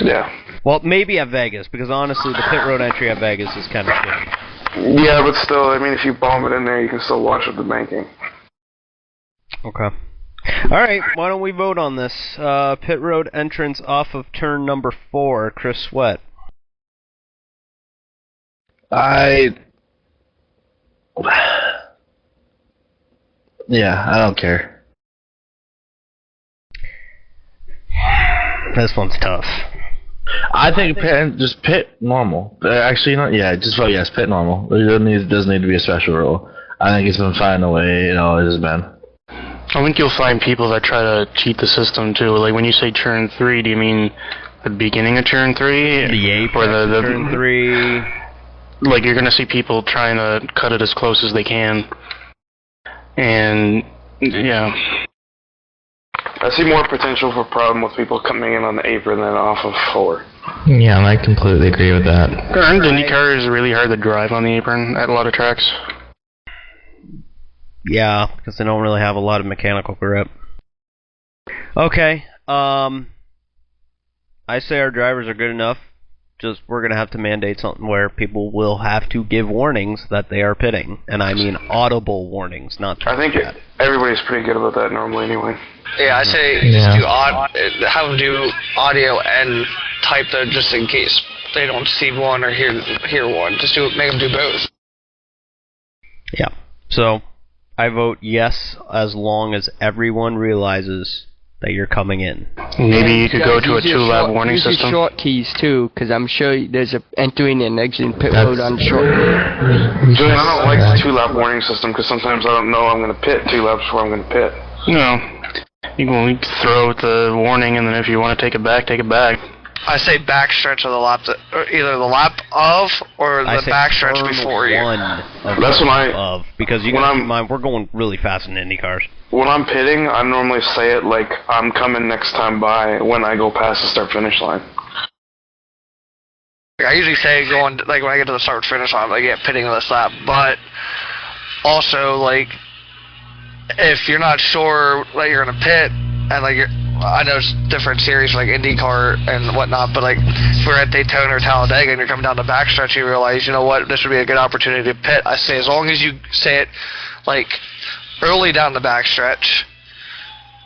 Yeah. Well, maybe at Vegas, because honestly, the pit road entry at Vegas is kind of shitty. Yeah, but still, I mean, if you bomb it in there, you can still wash up the banking. Okay. Alright, why don't we vote on this? Pit road entrance off of turn number 4, Chris Sweat. Yeah, I don't care. This one's tough. I think just pit normal. Actually, just vote yes, pit normal. There doesn't need to be a special rule. I think it's been fine the way it always has been. I think you'll find people that try to cheat the system too. Like when you say turn 3, do you mean the beginning of turn 3? The apex or the turn 3? Like you're gonna see people trying to cut it as close as they can. And yeah. I see more potential for problem with people coming in on the apron than off of 4. Yeah, and I completely agree with that. Aren't IndyCar is really hard to drive on the apron at a lot of tracks? Yeah, because they don't really have a lot of mechanical grip. Okay, I say our drivers are good enough. Just we're going to have to mandate something where people will have to give warnings that they are pitting. And I mean audible warnings, not I think everybody's pretty good about that normally anyway. Yeah, I say just have them do audio and type though, just in case they don't see one or hear one. Just make them do both. Yeah, so I vote yes as long as everyone realizes that you're coming in. Maybe you could go to a 2-lap warning system. Use your short keys too, because I'm sure there's a entering and exiting pit road on short key. Julian, I don't like the 2-lap warning system because sometimes I don't know I'm going to pit 2 laps before I'm going to pit. No. You can throw the warning, and then if you want to take it back, take it back. I say backstretch of the lap, either the lap of or the backstretch before you. That's when because you got to keep in mind we're going really fast in Indy cars. When I'm pitting, I normally say it like I'm coming next time by when I go past the start-finish line. I usually say when I get to the start-finish line, like pitting this lap, but also like if you're not sure that you're gonna pit and I know it's different series like IndyCar and whatnot, but like if we're at Daytona or Talladega and you're coming down the backstretch, you realize, you know what, this would be a good opportunity to pit. I say as long as you say it like early down the backstretch,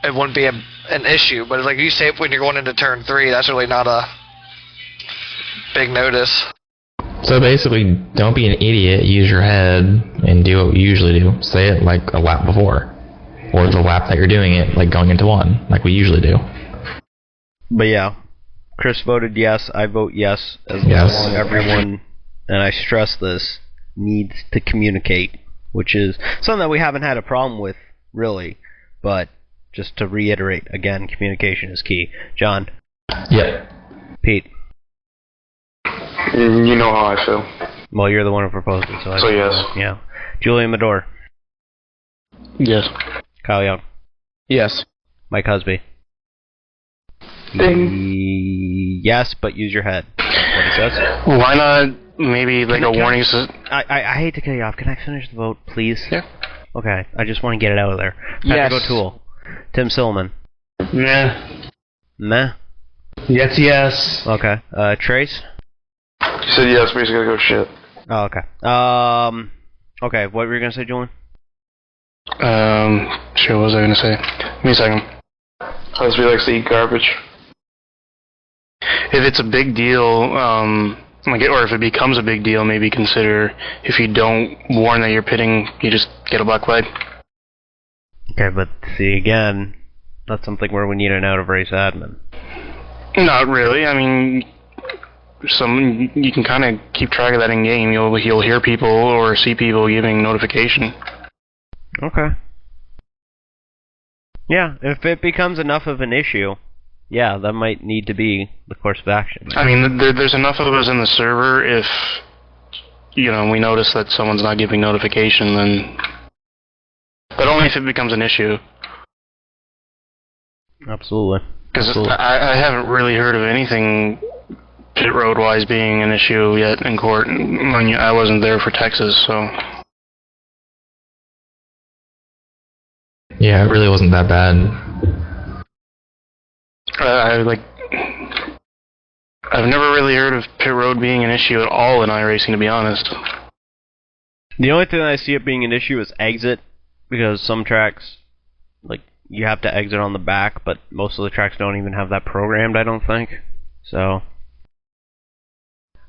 it wouldn't be an issue. But like you say it when you're going into turn 3, that's really not a big notice. So basically, don't be an idiot, use your head, and do what we usually do. Say it like a lap before. Or the lap that you're doing it, like going into 1, like we usually do. But yeah, Chris voted yes, I vote yes, as long as everyone, and I stress this, needs to communicate, which is something that we haven't had a problem with, really, but just to reiterate, again, communication is key. John? Yeah. Pete? You know how I feel. Well, you're the one who proposed it, so yes. Yeah. Julian Medor? Yes. Kyle Young? Yes. Mike Husby? Ding. Yes, but use your head. What he says? Why not maybe like a warning system? I hate to cut you off. Can I finish the vote, please? Yeah. Okay, I just want to get it out of there. Yes. Go Tool. Tim Silliman? Nah. Meh? Yes. Okay. Trace? You said yes, but he's gonna go shit. Oh, okay. Okay, what were you gonna say, Julian? Sure, what was I going to say? Give me a second. Husby likes to eat garbage. If it's a big deal, or if it becomes a big deal, maybe consider if you don't warn that you're pitting, you just get a black flag. Okay, but see, again, that's something where we need an out-of-race admin. Not really. I mean, you can kind of keep track of that in game. You'll hear people or see people giving notification. Okay. Yeah, if it becomes enough of an issue, yeah, that might need to be the course of action. I mean, there's enough of us in the server. If we notice that someone's not giving notification, then. But only if it becomes an issue. Absolutely. Because I haven't really heard of anything pit road-wise being an issue yet in court. I wasn't there for Texas, so. Yeah, it really wasn't that bad. I've never really heard of pit road being an issue at all in iRacing, to be honest. The only thing I see it being an issue is exit, because some tracks, you have to exit on the back, but most of the tracks don't even have that programmed, I don't think. So.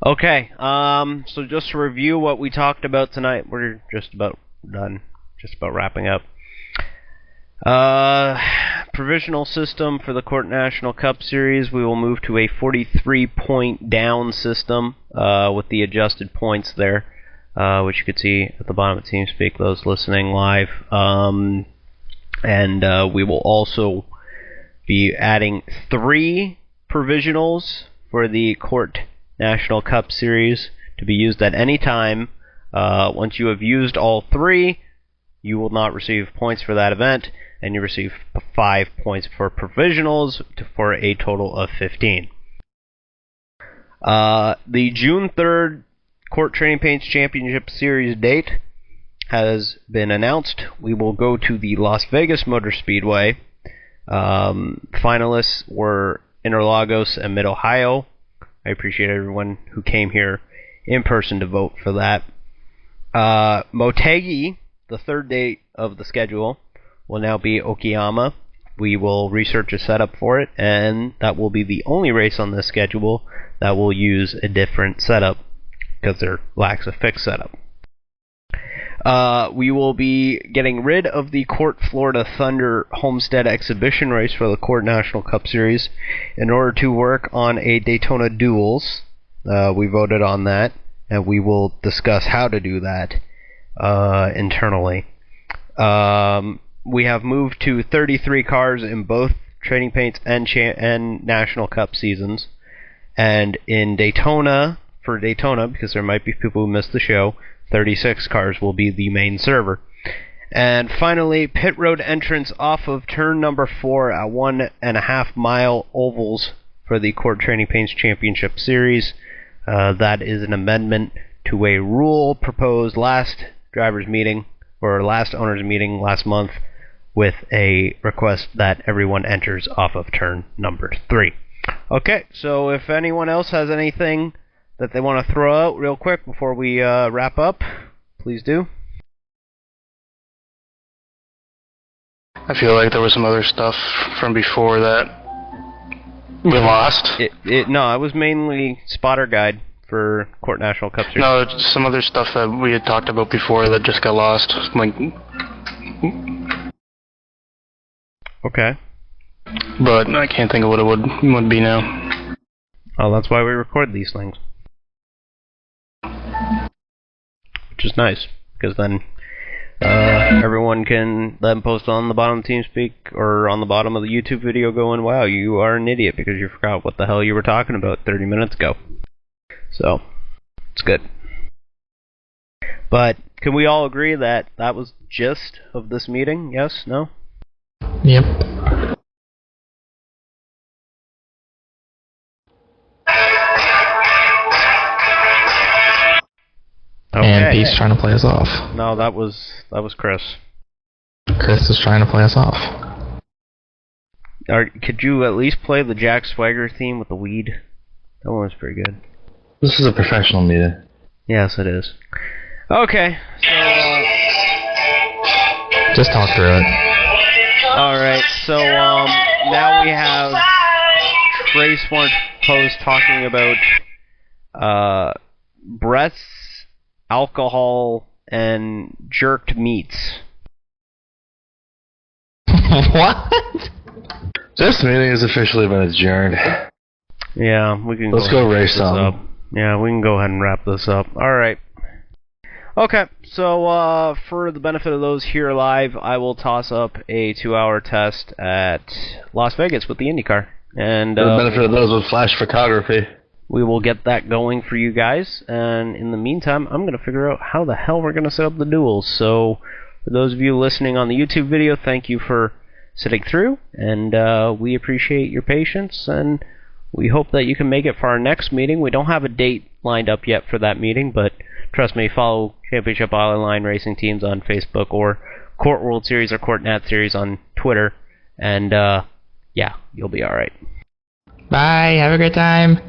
Okay, so just to review what we talked about tonight, we're just about done, just about wrapping up. Provisional system for the CORT National Cup Series, we will move to a 43-point down system with the adjusted points there, which you could see at the bottom of TeamSpeak, those listening live. And we will also be adding 3 provisionals for the CORT National Cup Series to be used at any time. Once you have used all 3, you will not receive points for that event, and you receive 5 points for provisionals for a total of 15. The June 3rd CORT Training Paints Championship Series date has been announced. We will go to the Las Vegas Motor Speedway. Finalists were Interlagos and Mid-Ohio. I appreciate everyone who came here in person to vote for that. Motegi, the third date of the schedule, will now be Okayama. We will research a setup for it, and that will be the only race on this schedule that will use a different setup, because there lacks a fixed setup. We will be getting rid of the CORT Florida Thunder Homestead Exhibition race for the CORT National Cup Series in order to work on a Daytona Duels. We voted on that, and we will discuss how to do that internally. We have moved to 33 cars in both Training Paints and National Cup seasons. And in Daytona, for Daytona, because there might be people who missed the show, 36 cars will be the main server. And finally, pit road entrance off of turn number 4 at 1.5 mile ovals for the CORT Training Paints Championship Series. That is an amendment to a rule proposed last drivers' meeting, or last owners' meeting last month, with a request that everyone enters off of turn number 3. Okay, so if anyone else has anything that they want to throw out real quick before we wrap up, please do. I feel like there was some other stuff from before that we lost. No, it was mainly spotter guide for CORT National Cup Series. No, it's some other stuff that we had talked about before that just got lost. Okay. But I can't think of what it would be now. Oh, that's why we record these things. Which is nice, because then everyone can then post on the bottom of TeamSpeak or on the bottom of the YouTube video going, wow, you are an idiot because you forgot what the hell you were talking about 30 minutes ago. So, it's good. But can we all agree that that was the gist of this meeting? Yes? No? Yep. Okay. And Pete's trying to play us off. No, that was Chris. Chris is trying to play us off. Could you at least play the Jack Swagger theme with the weed? That one was pretty good. This is a professional meeting. Yes, it is. Okay, so Just talk through it. Alright, so now we have Trace Smart Post talking about breasts, alcohol, and jerked meats. What? This meeting has officially been adjourned. Yeah, we can. Let's go race up. Yeah, we can go ahead and wrap this up. All right. Okay, so for the benefit of those here live, I will toss up a 2-hour test at Las Vegas with the IndyCar, and for the benefit of those with flash photography, we will get that going for you guys. And in the meantime, I'm going to figure out how the hell we're going to set up the duels. So for those of you listening on the YouTube video, thank you for sitting through, and we appreciate your patience, and we hope that you can make it for our next meeting. We don't have a date lined up yet for that meeting, but trust me, follow Championship Line Racing Teams on Facebook, or CORT World Series or CORT Nat Series on Twitter, and yeah, you'll be alright. Bye, have a great time.